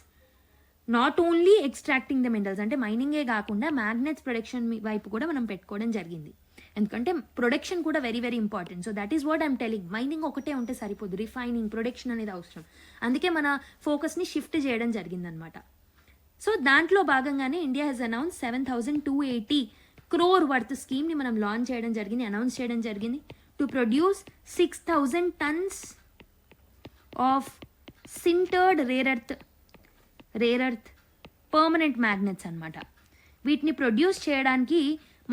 not only extracting the minerals, అంటే మైనింగే కాకుండా మ్యాగ్నెట్స్ ప్రొడక్షన్ వైపు కూడా మనం పెట్టుకోవడం జరిగింది. ఎందుకంటే ప్రొడక్షన్ కూడా very very important. So that is what I'm telling. Mining ఒకటే ఉంటే సరిపోదు, రిఫైనింగ్, ప్రొడక్షన్ అనేది అవసరం. అందుకే మన ఫోకస్ని షిఫ్ట్ చేయడం జరిగిందనమాట. సో దాంట్లో భాగంగానే India has announce 7,280 crore worth స్కీమ్ని మనం లాంచ్ చేయడం జరిగింది, అనౌన్స్ చేయడం జరిగింది, to produce 6,000 tons of sintered rare earth permanent magnets అనమాట. వీటిని ప్రొడ్యూస్ చేయడానికి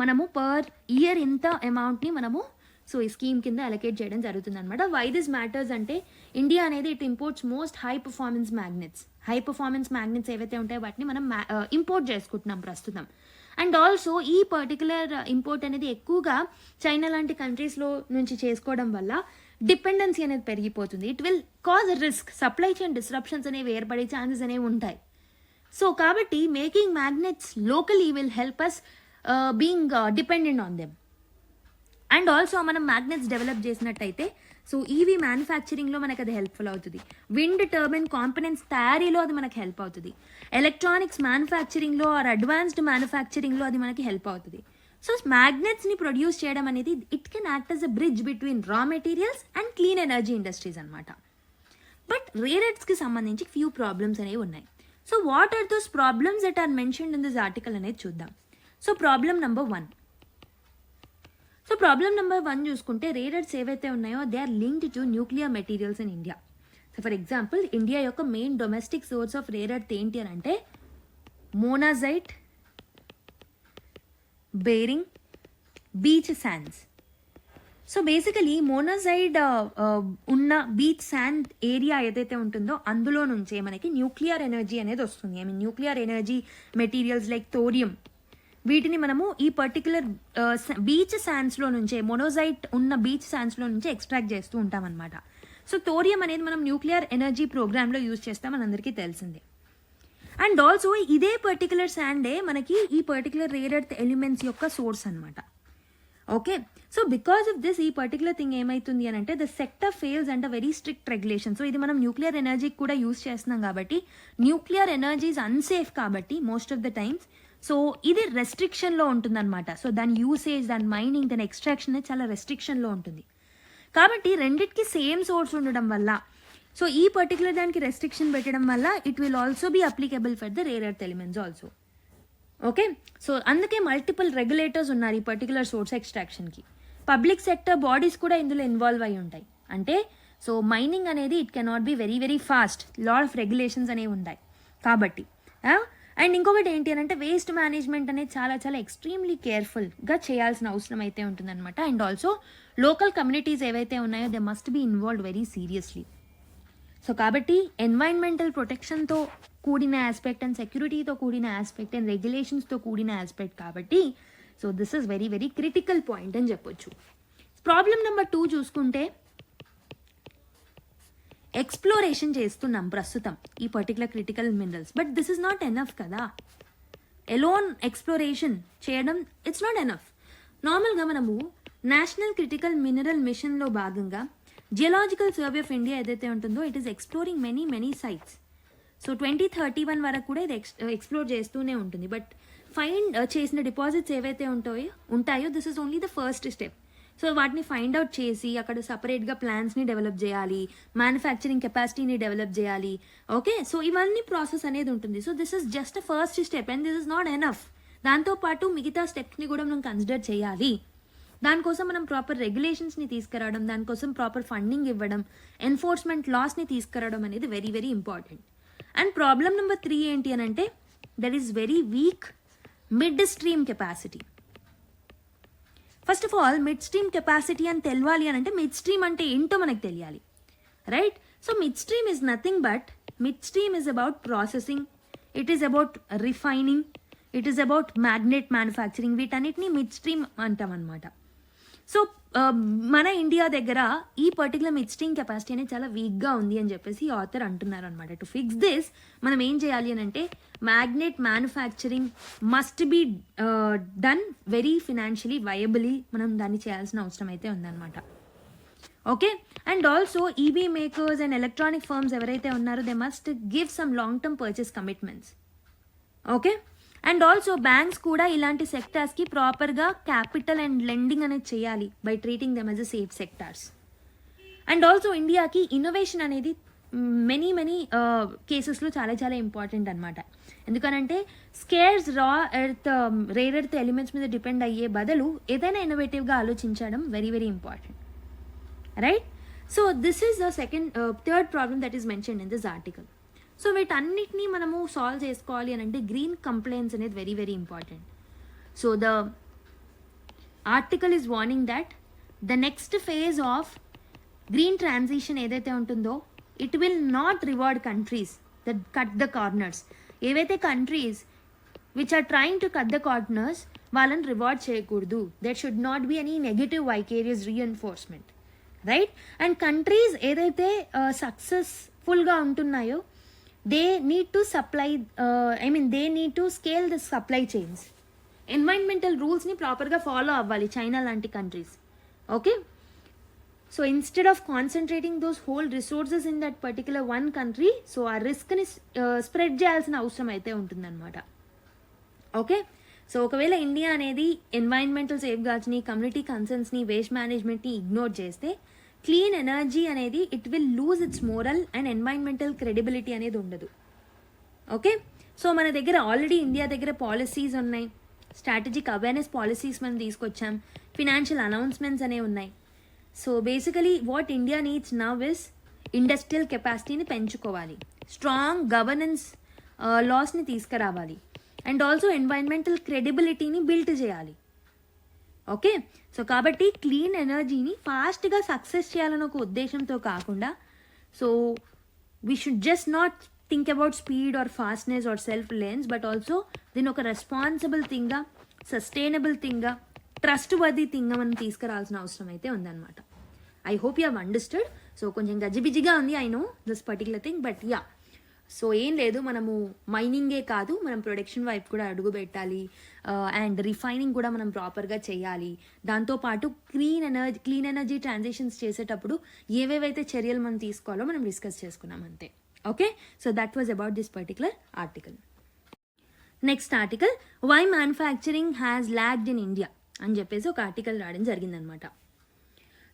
మనము పర్ ఇయర్ ఇంత అమౌంట్ని మనము సో ఈ స్కీమ్ కింద అలొకేట్ చేయడం జరుగుతుంది అనమాట. వై దిస్ మ్యాటర్స్ అంటే ఇండియా అనేది it imports most high performance magnets ఏవైతే ఉంటాయో వాటిని మనం ఇంపోర్ట్ చేసుకుంటున్నాం ప్రస్తుతం. అండ్ ఆల్సో ఈ పర్టికులర్ ఇంపోర్ట్ అనేది ఎక్కువగా చైనా లాంటి కంట్రీస్లో నుంచి చేసుకోవడం వల్ల డిపెండెన్సీ అనేది పెరిగిపోతుంది. It will cause risk, supply chain disruptions అనేవి ఏర్పడే ఛాన్సెస్ అనేవి ఉంటాయి. సో కాబట్టి making magnets locally will help us being dependent on them. And also మనం మ్యాగ్నెట్స్ డెవలప్ చేసినట్టయితే సో ఈవీ మ్యానుఫ్యాక్చరింగ్లో మనకు అది హెల్ప్ఫుల్ అవుతుంది, విండ్ టర్బైన్ కాంపనెంట్స్ తయారీలో అది మనకు హెల్ప్ అవుతుంది, ఎలక్ట్రానిక్స్ మ్యానుఫ్యాక్చరింగ్లో ఆర్ అడ్వాన్స్డ్ మ్యానుఫ్యాక్చరింగ్లో అది మనకి హెల్ప్ అవుతుంది. సో మ్యాగ్నెట్స్ని ప్రొడ్యూస్ చేయడం అనేది it can act as a bridge between raw materials and clean energy industries అనమాట. బట్ రేర్ ఎర్త్స్కి సంబంధించి ఫ్యూ ప్రాబ్లమ్స్ అనేవి ఉన్నాయి. So what are those problems that are mentioned in this article అనేది చూద్దాం. సో ప్రాబ్లం నెంబర్ 1 చూసుకుంటే rare earths ఏవైతే ఉన్నాయో they are linked to nuclear materials in India. So for example India యొక్క main domestic source of rare earth ఏంటి అని అంటే monazite, bearing, beach sands. So basically monazite ఉన్న బీచ్ శాండ్ ఏరియా ఏదైతే ఉంటుందో అందులో నుంచే మనకి న్యూక్లియర్ ఎనర్జీ అనేది వస్తుంది. I mean nuclear energy materials like thorium, వీటిని మనము ఈ పర్టికులర్ బీచ్ శాండ్స్లో నుంచే, మొనోజైట్ ఉన్న బీచ్ శాండ్స్లో నుంచే ఎక్స్ట్రాక్ట్ చేస్తూ ఉంటాం అనమాట. సో థోరియం అనేది మనం న్యూక్లియర్ ఎనర్జీ ప్రోగ్రామ్లో యూజ్ చేస్తాం, మనందరికీ తెలిసిందే. అండ్ ఆల్సో ఇదే పర్టికులర్ శాండే మనకి ఈ పర్టికులర్ రేర్ ఎర్త్ ఎలిమెంట్స్ యొక్క సోర్స్ అనమాట. Okay, so because of this ఈ పర్టికులర్ థింగ్ ఏమవుతుంది అని అంటే the sector fails under very strict regulation. So ఇది మనం న్యూక్లియర్ ఎనర్జీకి కూడా యూజ్ చేస్తున్నాం కాబట్టి న్యూక్లియర్ ఎనర్జీ ఈజ్ అన్సేఫ్ కాబట్టి most of the times so ఇది రెస్ట్రిక్షన్లో ఉంటుందన్నమాట. సో దాని యూసేజ్, దాని మైనింగ్, దాని ఎక్స్ట్రాక్షన్ అనేది చాలా రెస్ట్రిక్షన్లో ఉంటుంది. కాబట్టి రెండిటికి సేమ్ సోర్స్ ఉండడం వల్ల సో ఈ పర్టికులర్ దానికి రెస్ట్రిక్షన్ పెట్టడం వల్ల it will also be applicable for the rare earth elements also. Okay, so అందుకే మల్టిపుల్ రెగ్యులేటర్స్ ఉన్నారు ఈ పర్టికులర్ సోర్స్ ఎక్స్ట్రాక్షన్కి. పబ్లిక్ సెక్టర్ బాడీస్ కూడా ఇందులో ఇన్వాల్వ్ అయి ఉంటాయి. అంటే సో మైనింగ్ అనేది it cannot be very very fast, lot of regulations అనేవి ఉంటాయి కాబట్టి. అండ్ ఇంకొకటి ఏంటి అని అంటే వేస్ట్ మేనేజ్మెంట్ అనేది చాలా చాలా ఎక్స్ట్రీమ్లీ కేర్ఫుల్గా చేయాల్సిన అవసరం అయితే ఉంటుందన్నమాట. అండ్ ఆల్సో లోకల్ కమ్యూనిటీస్ ఏవైతే ఉన్నాయో they must be involved very seriously. So కాబట్టి ఎన్వైరన్మెంటల్ ప్రొటెక్షన్తో కూడిన ఆస్పెక్ట్ అండ్ సెక్యూరిటీతో కూడిన ఆస్పెక్ట్ అండ్ రెగ్యులేషన్స్తో కూడిన ఆస్పెక్ట్ కాబట్టి so this is very very critical point అని చెప్పొచ్చు. ప్రాబ్లం నెంబర్ 2 చూసుకుంటే ఎక్స్ప్లోరేషన్ చేస్తున్నాం ప్రస్తుతం ఈ particular critical minerals, but this is not enough కదా. ఎలోన్ ఎక్స్ప్లోరేషన్ చేయడం ఇట్స్ నాట్ ఎనఫ్. నార్మల్గా మనము నేషనల్ క్రిటికల్ మినరల్ మిషన్లో భాగంగా జియోలాజికల్ సర్వే ఆఫ్ ఇండియా ఏదైతే ఉంటుందో it is exploring many sites. So 2031 వరకు కూడా ఇది ఎక్స్ప్లోర్ చేస్తూనే ఉంటుంది. బట్ ఫైండ్ చేసిన డిపాజిట్స్ ఏవైతే ఉంటాయో this is only the first step. So వాటిని ఫైండ్ అవుట్ చేసి అక్కడ సపరేట్గా ప్లాన్స్ని డెవలప్ చేయాలి, మ్యానుఫ్యాక్చరింగ్ కెపాసిటీని డెవలప్ చేయాలి. ఓకే, సో ఇవన్నీ ప్రాసెస్ అనేది ఉంటుంది. So this is just a first step and this is not enough. దాంతోపాటు మిగతా స్టెప్స్ని కూడా మనం కన్సిడర్ చేయాలి. దానికోసం మనం ప్రాపర్ రెగ్యులేషన్స్ని తీసుకురావడం, దానికోసం ప్రాపర్ ఫండింగ్ ఇవ్వడం, ఎన్ఫోర్స్మెంట్ లాస్ని తీసుకురావడం అనేది very very important. And problem number 3 ఏంటి అని అంటే there is very weak midstream capacity. First of all midstream capacity అని తెలవాలి అని అంటే మిడ్ స్ట్రీమ్ అంటే ఏంటో మనకు తెలియాలి, right? So midstream is nothing but midstream is about processing, it is about refining, it is about magnet manufacturing, వీటన్నిటిని midstream అంటాం అనమాట. సో మన ఇండియా దగ్గర ఈ పర్టికులర్ మిడ్ స్ట్రీమ్ కెపాసిటీ అనేది చాలా వీక్గా ఉంది అని చెప్పేసి ఆథర్ అంటున్నారు అనమాట. టు ఫిక్స్ దిస్ మనం ఏం చేయాలి అని అంటే magnet manufacturing must be done very financially viably, మనం దాన్ని చేయాల్సిన అవసరం అయితే ఉందన్నమాట. Okay, and also EV makers and electronic firms ఎవరైతే ఉన్నారో they must give some long term purchase commitments. Okay, and also banks కూడా ఇలాంటి సెక్టార్స్కి ప్రాపర్గా క్యాపిటల్ అండ్ లెండింగ్ అనేది చేయాలి by treating them as a safe sectors. And also ఇండియాకి innovation అనేది మెనీ కేసెస్లో చాలా చాలా ఇంపార్టెంట్ అనమాట. ఎందుకనంటే స్కేర్స్ రేర్ ఎర్త్ ఎలిమెంట్స్ మీద డిపెండ్ అయ్యే బదులు ఏదైనా ఇన్నోవేటివ్గా ఆలోచించడం very very important, right? So this is the third problem that is mentioned in this article. సో వీటన్నిటినీ మనము సాల్వ్ చేసుకోవాలి అని అంటే గ్రీన్ కంప్లైంట్స్ అనేది very very important. So the article is warning that the next phase of green transition ఏదైతే ఉంటుందో it will not reward countries that cut the corners. ఏవైతే countries which are trying to cut the corners వాళ్ళని reward చేయకూడదు. That should not be any negative vicarious reinforcement, right? And countries ఏదైతే సక్సెస్ఫుల్గా ఉంటున్నాయో they need to supply they need to scale the supply chains. Environmental rules ni proper ga follow avvali China lanti countries. Okay, so instead of concentrating those whole resources in that particular one country, so ఆ risk ni spread చేయాల్సిన అవసరం అయితే ఉంటుందన్నమాట. Okay, so ఒకవేళ India అనేది environmental సేఫ్ గార్డ్స్ని, community కన్సర్న్స్ని, వేస్ట్ మేనేజ్మెంట్ని ఇగ్నోర్ చేస్తే క్లీన్ ఎనర్జీ అనేది it will lose its moral and environmental credibility అనేది ఉండదు. ఓకే, సో మన దగ్గర ఆల్రెడీ ఇండియా దగ్గర పాలసీస్ ఉన్నాయి, స్ట్రాటజిక్ అవేర్నెస్ పాలసీస్ మనం తీసుకొచ్చాం, ఫినాన్షియల్ అనౌన్స్మెంట్స్ అనేవి ఉన్నాయి. So basically what India needs now is industrial కెపాసిటీని పెంచుకోవాలి, స్ట్రాంగ్ గవర్నెన్స్ లాస్ని తీసుకురావాలి, అండ్ ఆల్సో ఎన్వైరన్మెంటల్ క్రెడిబిలిటీని బిల్డ్ చేయాలి. ఓకే, సో కాబట్టి క్లీన్ ఎనర్జీని ఫాస్ట్గా సక్సెస్ చేయాలని ఒక ఉద్దేశంతో కాకుండా so we should just not think about speed or fastness or self reliance, but also దీన్ని ఒక రెస్పాన్సిబుల్ థింగ్గా, సస్టైనబుల్ థింగ్గా, ట్రస్ట్ వర్దీ థింగ్గా మనం తీసుకురావాల్సిన అవసరం అయితే ఉందన్నమాట. I hope you have understood. So కొంచెం గజిబిజిగా ఉంది I know this particular thing, but yeah, so ఏం లేదు, మనము మైనింగే కాదు మనం ప్రొడక్షన్ వైపు కూడా అడుగు పెట్టాలి, అండ్ రిఫైనింగ్ కూడా మనం ప్రాపర్గా చేయాలి. దాంతోపాటు క్లీన్ ఎనర్జీ ట్రాన్సిషన్స్ చేసేటప్పుడు ఏవేవైతే చర్యలు మనం తీసుకోవాలో మనం డిస్కస్ చేసుకున్నాం అంతే. Okay, so that was about this particular article. Next article, why manufacturing has lagged in India అని చెప్పేసి ఒక ఆర్టికల్ రాయడం జరిగిందనమాట.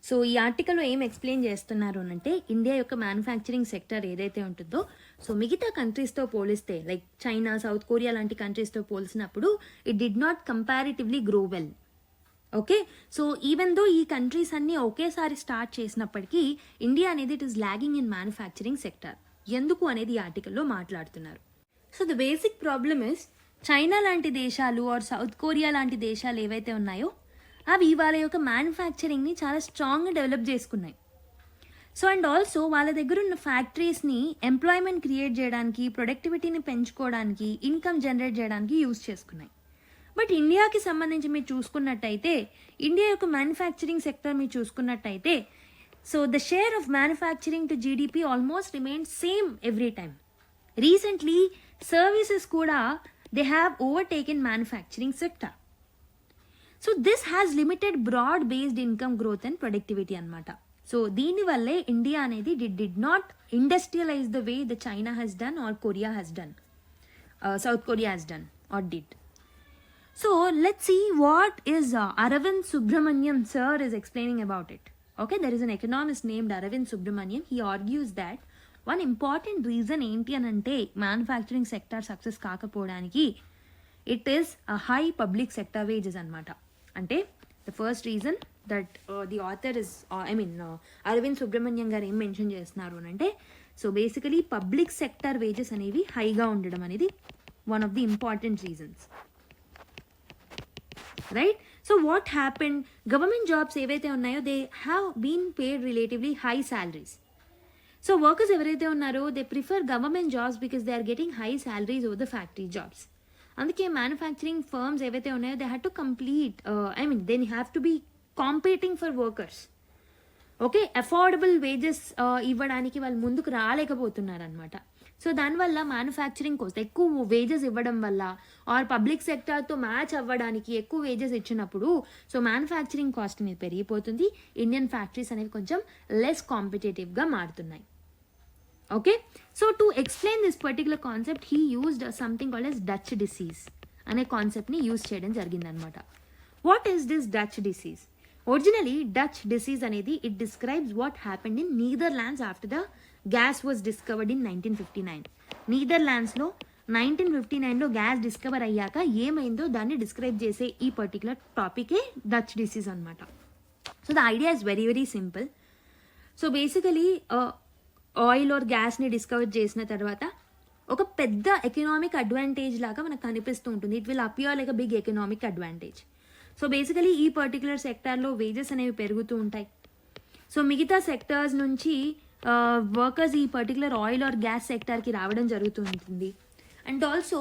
సో ఈ ఆర్టికల్లో ఏం ఎక్స్ప్లెయిన్ చేస్తున్నారు అంటే ఇండియా యొక్క మ్యానుఫ్యాక్చరింగ్ సెక్టర్ ఏదైతే ఉంటుందో సో మిగతా కంట్రీస్తో పోలిస్తే లైక్ చైనా, సౌత్ కొరియా లాంటి కంట్రీస్తో పోల్చినప్పుడు it did not comparatively grow well. Okay, so even though ఈ కంట్రీస్ అన్నీ ఒకేసారి స్టార్ట్ చేసినప్పటికీ ఇండియా అనేది it is lagging in manufacturing sector. ఎందుకు అనేది ఈ ఆర్టికల్లో మాట్లాడుతున్నారు. So the basic problem is China లాంటి దేశాలు ఆర్ సౌత్ కొరియా లాంటి దేశాలు ఏవైతే ఉన్నాయో అవి వాళ్ళ యొక్క మ్యానుఫ్యాక్చరింగ్ని చాలా స్ట్రాంగ్గా డెవలప్ చేసుకున్నాయి. సో అండ్ ఆల్సో వాళ్ళ దగ్గర ఉన్న ఫ్యాక్టరీస్ని ఎంప్లాయ్మెంట్ క్రియేట్ చేయడానికి, ప్రొడక్టివిటీని పెంచుకోవడానికి, ఇన్కమ్ జనరేట్ చేయడానికి యూజ్ చేసుకున్నాయి. బట్ ఇండియాకి సంబంధించి మీరు చూసుకున్నట్టయితే ఇండియా యొక్క మ్యానుఫ్యాక్చరింగ్ సెక్టర్ మీరు చూసుకున్నట్టయితే so the share of manufacturing to GDP almost remains same every time. Recently services కూడా they have overtaken manufacturing sector. So this has limited broad based income growth and productivity అనమాట. So దీనివల్లే India అనేది did not industrialize the way the China has done or Korea has done, South Korea has done or did. So let's see what is Aravind Subramanian sir is explaining about it. Okay, there is an economist named Aravind Subramanian. He argues that one important reason ఏంటి అని అంటే manufacturing sector success కాకపోవడానికి it is a high public sector wages అనమాట. అంటే the first reason that the author is Aravind Subramanian గారు ఏం mention చేస్తున్నారు అని అంటే so basically public sector wages అనేవి హైగా ఉండడం అనేది one of the important reasons, right? So what happened, government jobs ఏవైతే ఉన్నాయో they have been paid relatively high salaries. So workers ఎవరైతే ఉన్నారో they prefer government jobs because they are getting high salaries over the factory jobs. అందుకే manufacturing firms ఏవైతే ఉన్నాయో they have to complete they have to be competing for workers. Okay, affordable wages ఇవ్వడానికి వాళ్ళు ముందుకు రాలేకపోతున్నారు అనమాట. So దానివల్ల manufacturing కోసం ఎక్కువ వేజెస్ ఇవ్వడం వల్ల ఆర్ పబ్లిక్ సెక్టార్తో మ్యాచ్ అవ్వడానికి ఎక్కువ వేజెస్ ఇచ్చినప్పుడు సో మ్యానుఫ్యాక్చరింగ్ కాస్ట్ అనేది పెరిగిపోతుంది. ఇండియన్ ఫ్యాక్టరీస్ అనేవి కొంచెం లెస్ కాంపిటేటివ్గా మారుతున్నాయి. Okay, so to explain this particular concept he used something called as Dutch disease అనే కాన్సెప్ట్ని యూజ్ చేయడం జరిగిందనమాట. What is this Dutch disease? Originally Dutch disease అనేది it describes what happened in Netherlands after the gas was discovered in 1959. నీదర్లాండ్స్లో 1959లో gas discover అయ్యాక ఏమైందో దాన్ని డిస్క్రైబ్ చేసే ఈ పర్టికులర్ టాపికే డచ్ డిసీజ్ అనమాట. So the idea is very very simple. So basically oil are గ్యాస్ని డిస్కవర్ చేసిన తర్వాత ఒక పెద్ద ఎకనామిక్ అడ్వాంటేజ్ లాగా మనకు కనిపిస్తూ ఉంటుంది. It will appear like a big economic advantage. So basically ఈ పర్టికులర్ సెక్టార్లో వేజెస్ అనేవి పెరుగుతూ ఉంటాయి. సో మిగతా సెక్టార్స్ నుంచి వర్కర్స్ ఈ పర్టికులర్ ఆయిల్ ఆర్ గ్యాస్ సెక్టార్కి రావడం జరుగుతూ ఉంటుంది. అండ్ ఆల్సో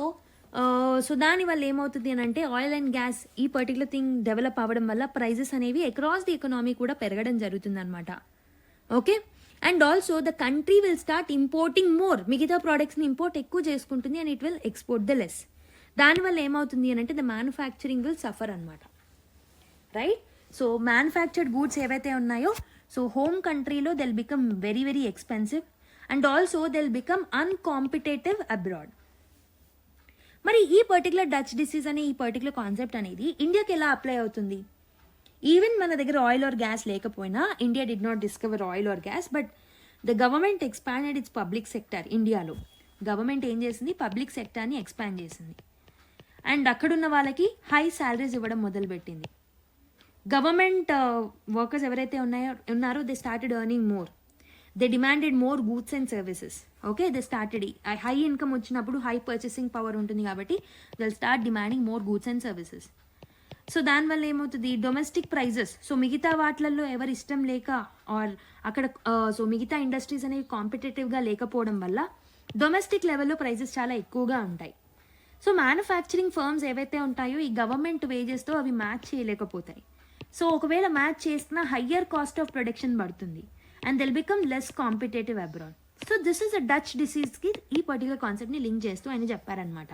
సో దానివల్ల ఏమవుతుంది అని అంటే ఆయిల్ అండ్ గ్యాస్ ఈ పర్టికులర్ థింగ్ డెవలప్ అవ్వడం వల్ల ప్రైజెస్ అనేవి అక్రాస్ ది ఎకనామీ కూడా పెరగడం జరుగుతుంది అనమాట. Okay, and also the country will start importing more, మిగతా ప్రోడక్ట్స్ని ఇంపోర్ట్ ఎక్కువ చేసుకుంటుంది and it will export the less. దానివల్ల ఏమవుతుంది అని అంటే ద మ్యానుఫ్యాక్చరింగ్ విల్ సఫర్ అనమాట, రైట్? సో మ్యానుఫ్యాక్చర్డ్ గూడ్స్ ఏవైతే ఉన్నాయో సో హోమ్ కంట్రీలో they'll become very very expensive and also they'll become uncompetitive abroad. మరి ఈ పర్టికులర్ డచ్ డిసీజ్ అనే ఈ పర్టికులర్ కాన్సెప్ట్ అనేది ఇండియాకి ఎలా అప్లై అవుతుంది? ఈవెన్ మన దగ్గర ఆయిల్ ఆర్ గ్యాస్ లేకపోయినా India did not discover oil or gas, but the government expanded it's public sector. ఇండియాలో గవర్నమెంట్ ఏం చేసింది? పబ్లిక్ సెక్టార్ని ఎక్స్పాండ్ చేసింది అండ్ అక్కడున్న వాళ్ళకి హై సాలరీస్ ఇవ్వడం మొదలుపెట్టింది. గవర్నమెంట్ వర్కర్స్ ఎవరైతే ఉన్నారో they started earning more, they demanded more goods and services. Okay, they started high income వచ్చినప్పుడు హై పర్చేసింగ్ పవర్ ఉంటుంది కాబట్టి they start demanding more goods and services. So దానివల్ల ఏమవుతుంది? డొమెస్టిక్ ప్రైజెస్, సో మిగతా వాటిలలో ఎవరు ఇష్టం లేక ఆర్ అక్కడ సో మిగతా ఇండస్ట్రీస్ అనేవి కాంపిటేటివ్గా లేకపోవడం వల్ల డొమెస్టిక్ లెవెల్లో ప్రైజెస్ చాలా ఎక్కువగా ఉంటాయి. సో మ్యానుఫ్యాక్చరింగ్ ఫర్మ్స్ ఏవైతే ఉంటాయో ఈ గవర్నమెంట్ వేజెస్తో అవి మ్యాచ్ చేయలేకపోతాయి. సో ఒకవేళ మ్యాచ్ చేసిన హయ్యర్ కాస్ట్ ఆఫ్ ప్రొడక్షన్ పడుతుంది and they'll become less competitive abroad. So this is a Dutch డిసీజ్కి ఈ పర్టికులర్ కాన్సెప్ట్ని లింక్ చేస్తూ ఆయన చెప్పారనమాట.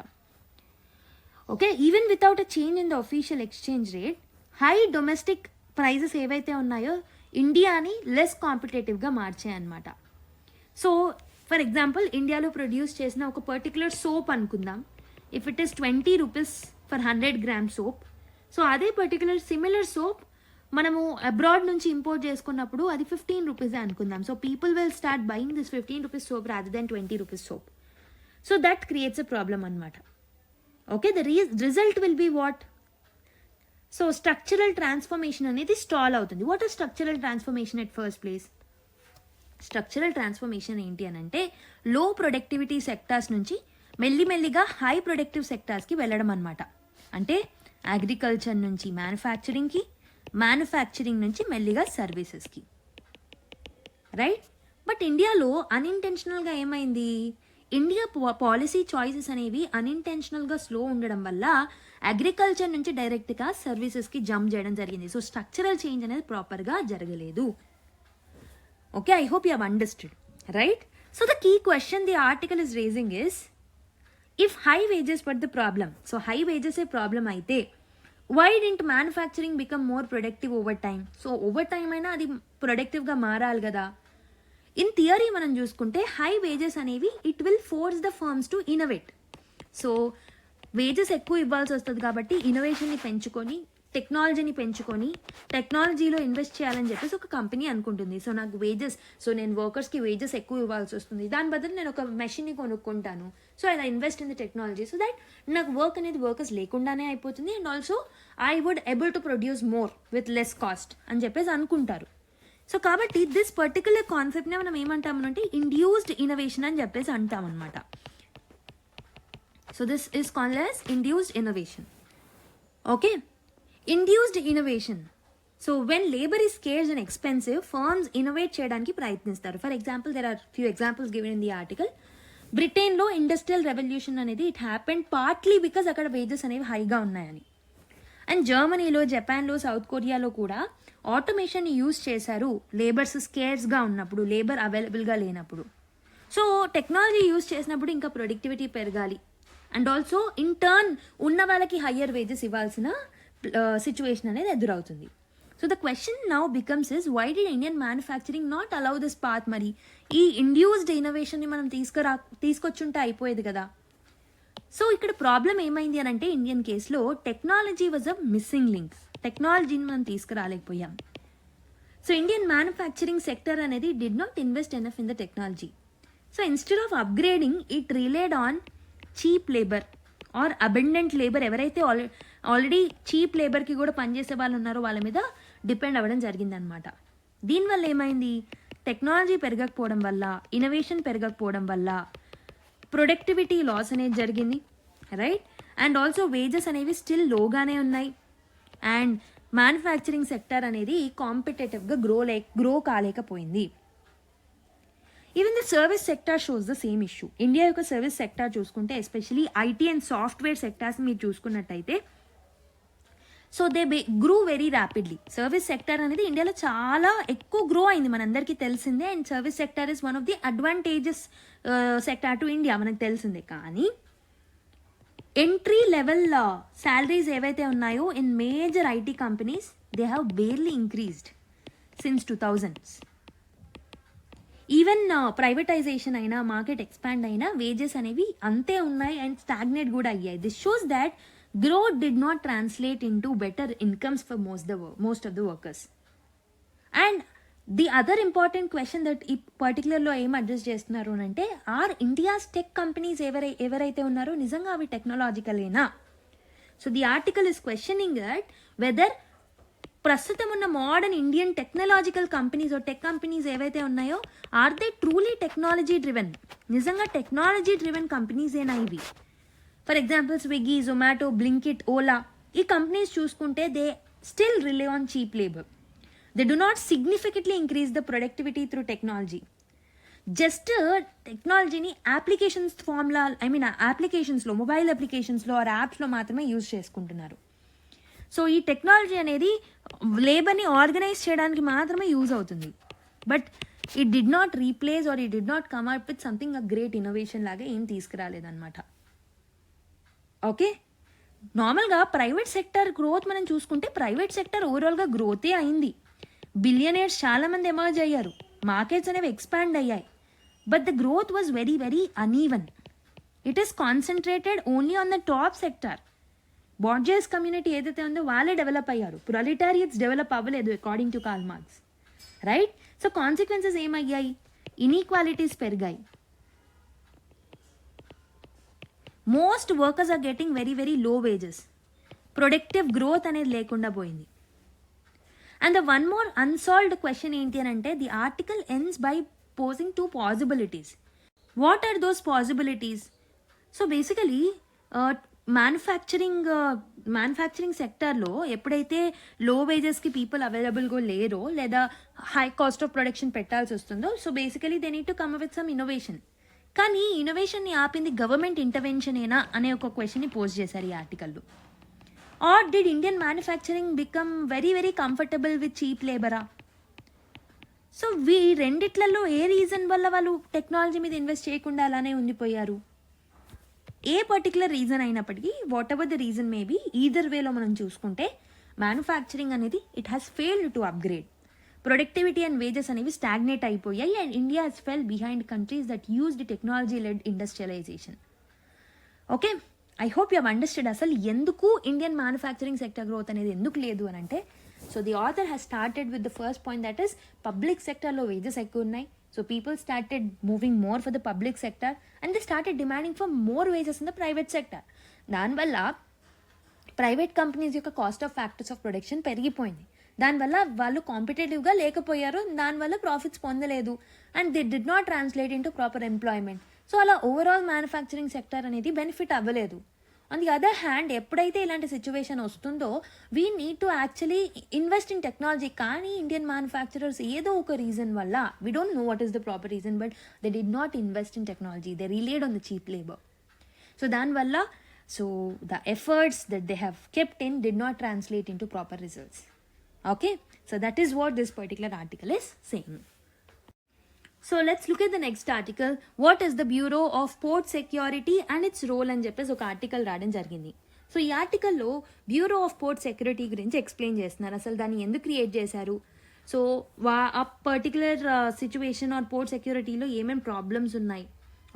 Okay, even without a change in the official exchange rate high domestic prices ఏవైతే ఉన్నాయో ఇండియాని లెస్ కాంపిటేటివ్గా మార్చాయన్నమాట. సో ఫర్ ఎగ్జాంపుల్ ఇండియాలో ప్రొడ్యూస్ చేసిన ఒక పర్టికులర్ సోప్ అనుకుందాం, if it is 20 rupees for 100 grams soap. So అదే పర్టికులర్ సిమిలర్ సోప్ మనము అబ్రాడ్ నుంచి ఇంపోర్ట్ చేసుకున్నప్పుడు అది 15 రూపీసే అనుకుందాం. So people will start buying this 15 rupees soap rather than 20 rupees soap. So that creates a problem అనమాట. Okay, the result will be what? So structural transformation అనేది stall అవుతుంది. What are structural transformation at first place? Structural transformation ఏంటి అని అంటే లో productivity sectors నుంచి మెల్లిమెల్లిగా high productive సెక్టార్స్కి వెళ్ళడం అనమాట. అంటే అగ్రికల్చర్ నుంచి మ్యానుఫ్యాక్చరింగ్కి, మ్యానుఫ్యాక్చరింగ్ నుంచి మెల్లిగా సర్వీసెస్కి, రైట్? బట్ ఇండియాలో అన్ఇంటెన్షనల్గా ఏమైంది? ఇండియా పాలసీ చాయిసెస్ అనేవి అన్ఇంటెన్షనల్గా స్లో ఉండడం వల్ల అగ్రికల్చర్ నుంచి డైరెక్ట్గా సర్వీసెస్కి జంప్ చేయడం జరిగింది. సో స్ట్రక్చరల్ చేంజ్ అనేది ప్రాపర్గా జరగలేదు. Okay, I hope you have understood, right? So the key question the article is raising is, if high wages were the problem, so high wages a problem aithe why didn't manufacturing become more productive over time? So over time aina adi productive ga maarali kada. In theory మనం చూసుకుంటే high wages అనేవి it will force the firms to innovate. So wages ఎక్కువ ఇవ్వాల్సి వస్తుంది కాబట్టి ఇన్నోవేషన్ని పెంచుకొని టెక్నాలజీని పెంచుకొని టెక్నాలజీలో ఇన్వెస్ట్ చేయాలని చెప్పేసి ఒక కంపెనీ అనుకుంటుంది. సో నాకు వేజెస్, సో నేను వర్కర్స్కి వేజెస్ ఎక్కువ ఇవ్వాల్సి వస్తుంది, దాని బదులు నేను ఒక మెషిన్ని కొనుక్కుంటాను, so I invest in the technology so that నాకు వర్క్ అనేది వర్కర్స్ లేకుండానే అయిపోతుంది and also I would able to produce more with less cost అని చెప్పేసి అనుకుంటారు. సో కాబట్టి దిస్ పర్టికులర్ కాన్సెప్ట్నే మనం ఏమంటామనంటే ఇండ్యూస్డ్ ఇన్నోవేషన్ అని చెప్పేసి అంటామన్నమాట. So this is called as induced innovation. Okay, induced innovation. So when labour is scarce and expensive, firms innovate చేయడానికి ప్రయత్నిస్తారు. For example, there are few examples given in the article. బ్రిటన్లో industrial revolution అనేది it happened partly because అక్కడ వేజెస్ అనేవి హైగా ఉన్నాయని. And జర్మనీలో, జపాన్లో, సౌత్ కొరియాలో కూడా ఆటోమేషన్ యూజ్ చేశారు లేబర్స్ స్కేర్స్గా ఉన్నప్పుడు, లేబర్ అవైలబుల్గా లేనప్పుడు. సో టెక్నాలజీ యూజ్ చేసినప్పుడు ఇంకా ప్రొడక్టివిటీ పెరగాలి అండ్ ఆల్సో ఇన్ టర్న్ ఉన్న వాళ్ళకి హయ్యర్ వేజెస్ ఇవ్వాల్సిన సిచ్యువేషన్ అనేది ఎదురవుతుంది. So the question now becomes is, why did Indian manufacturing not allow this path? మరి ఈ ఇండ్యూస్డ్ ఇన్నోవేషన్ని మనం తీసుకొచ్చుంటే అయిపోయేది కదా. సో ఇక్కడ ప్రాబ్లం ఏమైంది అని అంటే, ఇండియన్ కేసులో technology was a missing link. టెక్నాలజీని మనం తీసుకురాలేకపోయాం. సో ఇండియన్ మ్యానుఫ్యాక్చరింగ్ సెక్టర్ అనేది did not invest enough in the technology. So instead of upgrading, it relied on cheap labour or abundant labour. ఎవరైతే ఆల్రెడీ చీప్ లేబర్కి కూడా పనిచేసే వాళ్ళు ఉన్నారో వాళ్ళ మీద డిపెండ్ అవ్వడం జరిగిందనమాట. దీనివల్ల ఏమైంది, టెక్నాలజీ పెరగకపోవడం వల్ల, ఇన్నోవేషన్ పెరగకపోవడం వల్ల ప్రొడక్టివిటీ లాస్ అనేది జరిగింది, రైట్? అండ్ ఆల్సో వేజెస్ అనేవి స్టిల్ లోగానే ఉన్నాయి. అండ్ మ్యానుఫ్యాక్చరింగ్ సెక్టర్ అనేది కాంపిటేటివ్గా గ్రో కాలేకపోయింది. Even the service sector shows the same issue. India యొక్క సర్వీస్ సెక్టార్ చూసుకుంటే, especially IT and software sectors మీరు చూసుకున్నట్టయితే, so they grew very rapidly. Service sector అనేది ఇండియాలో చాలా ఎక్కువ గ్రో అయింది, మనందరికీ తెలిసిందే. And service sector is one of the advantages sector to India, మనకు తెలిసిందే. కానీ ఎంట్రీ లెవెల్ శాలరీస్ ఏవైతే ఉన్నాయో in major IT companies, they have barely increased since 2000s. Even privatization అయినా, మార్కెట్ ఎక్స్పాండ్ అయినా, వేజెస్ అనేవి అంతే ఉన్నాయి అండ్ స్టాగ్నేట్ కూడా అయ్యాయి. This shows that growth did not translate into better incomes for most of the workers. And the other important question that ఈ పర్టికులర్లో ఏం address చేస్తున్నారు అంటే, ఆర్ ఇండియాస్ టెక్ కంపెనీస్ ఎవరైతే ఉన్నారో నిజంగా అవి టెక్నాలజికలేనా? So the article is questioning that whether ప్రస్తుతం ఉన్న modern Indian technological companies tech companies ఏవైతే ఉన్నాయో, are they truly technology driven? నిజంగా టెక్నాలజీ డ్రివెన్ కంపెనీస్ ఏనా ఇవి? ఫర్ ఎగ్జాంపుల్ స్విగ్గీ, జొమాటో, బ్లింకిట్, ఓలా, ఈ కంపెనీస్ చూసుకుంటే they still rely on cheap labour. They do not significantly increase the productivity through technology. Just టెక్నాలజీని applications ఫామ్లా, అప్లికేషన్స్లో, మొబైల్ అప్లికేషన్స్లో ఆర్ యాప్స్లో మాత్రమే యూజ్ చేసుకుంటున్నారు. సో ఈ టెక్నాలజీ అనేది లేబర్ని ఆర్గనైజ్ చేయడానికి మాత్రమే యూజ్ అవుతుంది. But it did not replace or it did not come up with something a great innovation లాగా ఏం తీసుకురాలేదన్నమాట. ఓకే, నార్మల్గా ప్రైవేట్ సెక్టర్ గ్రోత్ మనం చూసుకుంటే, ప్రైవేట్ సెక్టర్ ఓవరాల్గా గ్రోతే అయింది. బిలియనర్స్ చాలామంది ఎమర్జ్ అయ్యారు, మార్కెట్స్ అనేవి ఎక్స్పాండ్ అయ్యాయి. But the growth was very very uneven. It is concentrated only on the top sector. Bourgeois community ఏదైతే ఉందో వాళ్ళే డెవలప్ అయ్యారు, ప్రొలెటారియట్స్ డెవలప్ అవ్వలేదు according to Karl Marx, right? So consequences ఏమయ్యాయి? ఇన్ఈక్వాలిటీస్ పెరిగాయి. Most workers are getting very very low wages. Productive growth అనేది లేకుండా పోయింది. And the one more unsolved question ఏంటి అని అంటే, the article ends by posing 2 possibilities. What are those possibilities? So basically manufacturing సెక్టర్లో ఎప్పుడైతే లో వేజెస్కి పీపుల్ అవైలబుల్గా లేరో, లేదా హై కాస్ట్ ఆఫ్ ప్రొడక్షన్ పెట్టాల్సి వస్తుందో, so basically they need to come with some innovation. కానీ ఇన్నోవేషన్ని ఆపింది గవర్నమెంట్ ఇంటర్వెన్షన్ ఏనా అనే ఒక క్వశ్చన్ని పోస్ట్ చేశారు ఈ ఆర్టికల్లో. Or did Indian manufacturing become very very comfortable with cheap లేబరా? సో రెండిట్లలో ఏ రీజన్ వల్ల వాళ్ళు టెక్నాలజీ మీద ఇన్వెస్ట్ చేయకుండా అలానే ఉండిపోయారు? ఏ పర్టికులర్ రీజన్ అయినప్పటికీ, whatever the reason maybe, either వేలో మనం చూసుకుంటే మ్యానుఫ్యాక్చరింగ్ అనేది it has failed to upgrade. Productivity and wages అనేవి స్టాగ్నేట్ అయిపోయాయి. And India has fell behind countries that used technology led industrialisation. Okay, I hope you have understood అసలు ఎందుకు Indian manufacturing sector growth అనేది ఎందుకు లేదు అని అంటే. So the author has started with the first point, that is public సెక్టర్లో wages ఎక్కువ ఉన్నాయి. So people started moving more for the public sector and they started demanding for more wages in the private దానివల్ల private companies యొక్క cost of factors of production పెరిగిపోయింది. దానివల్ల వాళ్ళు కాంపిటేటివ్గా లేకపోయారు, దానివల్ల ప్రాఫిట్స్ పొందలేదు and they did not translate into proper employment. So అలా ఓవరాల్ మ్యానుఫ్యాక్చరింగ్ సెక్టర్ అనేది బెనిఫిట్ అవ్వలేదు. ఆన్ ది అదర్ హ్యాండ్ ఎప్పుడైతే ఇలాంటి సిచ్యువేషన్ వస్తుందో we need to actually invest in technology. కానీ ఇండియన్ మ్యానుఫ్యాక్చరర్స్ ఏదో ఒక రీజన్ వల్ల, we don't know what is the proper reason, but they did not invest in technology, they relied on the cheap labour. So దానివల్ల the efforts that they have kept in did not translate into proper results. Okay, so that is what this particular article is saying. So let's look at the next article. What is the Bureau of Port Security and its role అని చెప్పేసి ఒక article రాయడం జరిగింది. So ఈ ఆర్టికల్లో bureau of port security గురించి explain చేస్తున్నారు. అసలు దాన్ని ఎందుకు క్రియేట్ చేశారు, సో ఆ పర్టికులర్ సిచ్యువేషన్ ఆర్ పోర్ట్ సెక్యూరిటీలో ఏమేమి ప్రాబ్లమ్స్ ఉన్నాయి,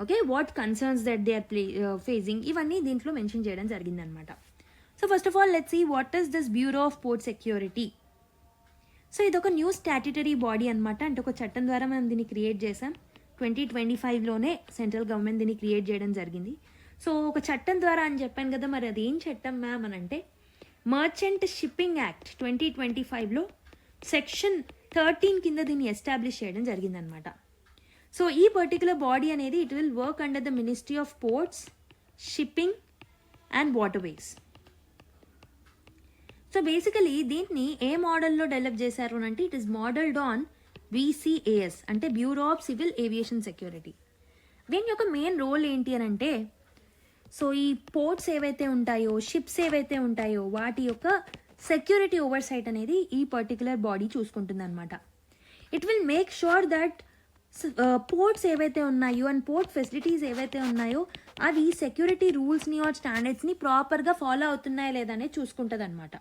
okay, what concerns that they are facing, ఇవన్నీ దీంట్లో మెన్షన్ చేయడం జరిగిందనమాట. So first of all let's see what is this bureau of port security. So ఇది ఒక న్యూ స్టాట్యుటరీ బాడీ అనమాట. అంటే ఒక చట్టం ద్వారా మనం దీన్ని క్రియేట్ చేసాం. 2025లోనే సెంట్రల్ గవర్నమెంట్ దీన్ని క్రియేట్ చేయడం జరిగింది. సో ఒక చట్టం ద్వారా అని చెప్పాను కదా, మరి అది ఏం చట్టం మ్యామ్ అని అంటే మర్చెంట్ షిప్పింగ్ యాక్ట్ 2025లో సెక్షన్ 13 కింద దీన్ని ఎస్టాబ్లిష్ చేయడం జరిగిందనమాట. సో ఈ పర్టికులర్ బాడీ అనేది it will work under the ministry of ports, shipping and waterways. So basically దీన్ని ఏ మోడల్లో డెవలప్ చేశారు అంటే it is modelled on BCAS, అంటే bureau of civil aviation security. దీని యొక్క మెయిన్ రోల్ ఏంటి అని అంటే, సో ఈ పోర్ట్స్ ఏవైతే ఉంటాయో, షిప్స్ ఏవైతే ఉంటాయో వాటి యొక్క సెక్యూరిటీ ఓవర్సైట్ అనేది ఈ పర్టికులర్ బాడీ చూసుకుంటుంది అనమాట. It will make sure that ports ఏవైతే ఉన్నాయో అండ్ పోర్ట్ ఫెసిలిటీస్ ఏవైతే ఉన్నాయో అవి సెక్యూరిటీ రూల్స్ని ఆర్ స్టాండర్డ్స్ని ప్రాపర్గా ఫాలో అవుతున్నాయా లేదనేది చూసుకుంటుంది అనమాట,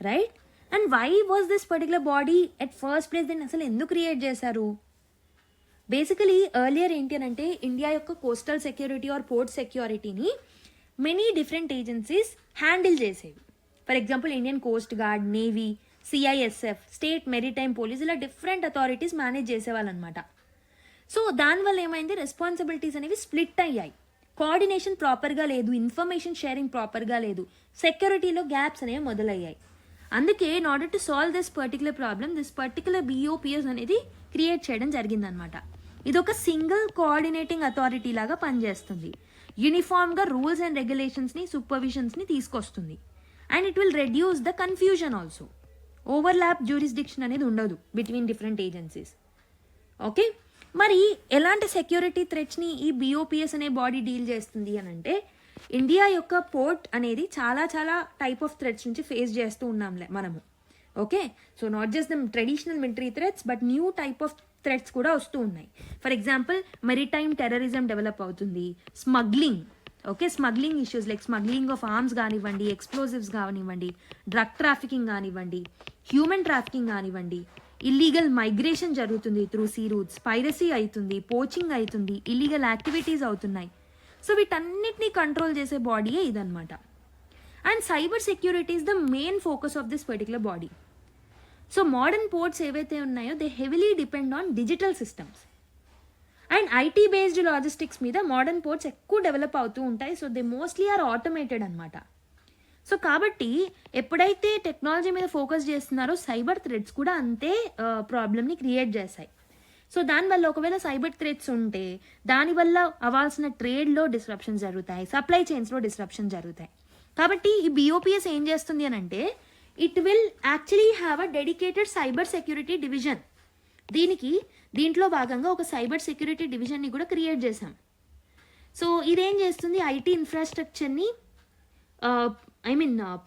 right. And why was this particular body at first place, దీన్ని అసలు ఎందుకు క్రియేట్ చేశారు? బేసికలీ ఎర్లియర్ ఏంటి అని అంటే ఇండియా యొక్క కోస్టల్ సెక్యూరిటీ ఆర్ పోర్ట్ సెక్యూరిటీని మెనీ డిఫరెంట్ ఏజెన్సీస్ హ్యాండిల్ చేసేవి. For example Indian coast guard, navy, CISF, state maritime police, ఇలా డిఫరెంట్ అథారిటీస్ మేనేజ్ చేసేవాళ్ళనమాట. సో దానివల్ల ఏమైంది, రెస్పాన్సిబిలిటీస్ అనేవి స్ప్లిట్ అయ్యాయి, కోఆర్డినేషన్ ప్రాపర్గా లేదు, ఇన్ఫర్మేషన్ షేరింగ్ ప్రాపర్గా లేదు, సెక్యూరిటీలో గ్యాప్స్ అనేవి మొదలయ్యాయి. అందుకే in order to solve this particular problem this particular BOPS అనేది క్రియేట్ చేయడం జరిగిందనమాట. ఇది ఒక సింగిల్ కోఆర్డినేటింగ్ అథారిటీ లాగా పనిచేస్తుంది, యూనిఫామ్గా రూల్స్ అండ్ రెగ్యులేషన్స్ని, సూపర్విజన్స్ని తీసుకొస్తుంది. And it will reduce the confusion also. Overlap jurisdiction అనేది ఉండదు బిట్వీన్ డిఫరెంట్ ఏజెన్సీస్, ఓకే. మరి ఎలాంటి సెక్యూరిటీ థ్రెట్స్ని ఈ BOPS అనే బాడీ డీల్ చేస్తుంది అని అంటే, ఇండియా యొక్క పోర్ట్ అనేది చాలా చాలా టైప్ ఆఫ్ థ్రెట్స్ నుంచి ఫేస్ చేస్తూ ఉన్నాంలే మనము, okay. So not just the traditional military threats but new type of threats కూడా వస్తూ ఉన్నాయి. For example maritime terrorism develop అవుతుంది, smuggling, okay, smuggling issues like smuggling of arms కానివ్వండి, ఎక్స్ప్లోజివ్స్ కానివ్వండి, డ్రగ్ ట్రాఫికింగ్ కానివ్వండి, హ్యూమన్ ట్రాఫికింగ్ కానివ్వండి, illegal migration జరుగుతుంది through sea routes, piracy అవుతుంది, పోచింగ్ అవుతుంది, ఇల్లీగల్ యాక్టివిటీస్ అవుతున్నాయి. సో వీటన్నిటిని కంట్రోల్ చేసే బాడీయే ఇదనమాట. And cyber security is the main focus of this particular body. So modern ports ఏవైతే ఉన్నాయో they heavily depend on digital systems and IT based logistics మీద మోడర్న్ పోర్ట్స్ ఎక్కువ డెవలప్ అవుతూ ఉంటాయి. So they mostly are automated అనమాట. So కాబట్టి ఎప్పుడైతే technology మీద ఫోకస్ చేస్తున్నారో సైబర్ థ్రెట్స్ కూడా అంతే ప్రాబ్లమ్ని క్రియేట్ చేస్తాయి. సో దానివల్ల ఒకవేళ సైబర్ థ్రెట్స్ ఉంటే దానివల్ల అవ్వాల్సిన ట్రేడ్లో డిస్రప్షన్ జరుగుతాయి, సప్లై చైన్స్లో డిస్రప్షన్ జరుగుతాయి. కాబట్టి ఈ BOPS ఏం చేస్తుంది అని అంటే it will actually have a dedicated cyber security division. దీంట్లో భాగంగా ఒక సైబర్ సెక్యూరిటీ డివిజన్ని కూడా క్రియేట్ చేశాం. సో ఇదేం చేస్తుంది, IT ఇన్ఫ్రాస్ట్రక్చర్ని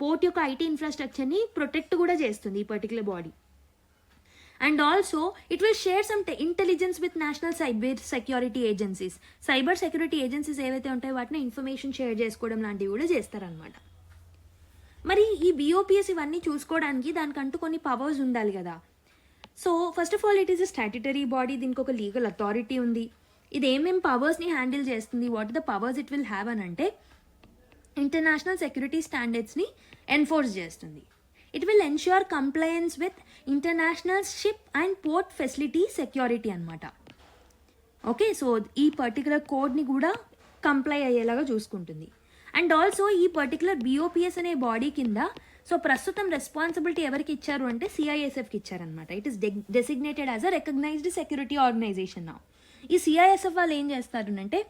పోర్ట్ యొక్క IT ఇన్ఫ్రాస్ట్రక్చర్ని ప్రొటెక్ట్ కూడా చేస్తుంది ఈ particular body. And also it will share some intelligence with national cyber security agencies. Cyber security agencies ఏవైతే ఉంటాయో వాటిని ఇన్ఫర్మేషన్ షేర్ చేసుకోవడం లాంటివి కూడా చేస్తారనమాట. మరి ఈ BOPS ఇవన్నీ చూసుకోవడానికి దానికంటూ కొన్ని పవర్స్ ఉండాలి కదా. So first of all it is a statutory body, దీనికి ఒక లీగల్ అథారిటీ ఉంది. ఇది ఏమేమి పవర్స్ని హ్యాండిల్ చేస్తుంది, what the powers it will have అని అంటే ఇంటర్నేషనల్ సెక్యూరిటీ స్టాండర్డ్స్ని ఎన్ఫోర్స్ చేస్తుంది. It will ensure compliance with international ship and port facility security అనమాట, ఓకే. సో ఈ పర్టికులర్ కోడ్ని కూడా కంప్లై అయ్యేలాగా చూసుకుంటుంది. అండ్ ఆల్సో ఈ పర్టికులర్ BOPS అనే బాడీ కింద సో ప్రస్తుతం రెస్పాన్సిబిలిటీ ఎవరికి ఇచ్చారు అంటే సిఐఎస్ఎఫ్కి ఇచ్చారనమాట. It is designated as a recognized security organization నా. ఈ సిఐఎస్ఎఫ్ వాళ్ళు ఏం చేస్తారు అంటే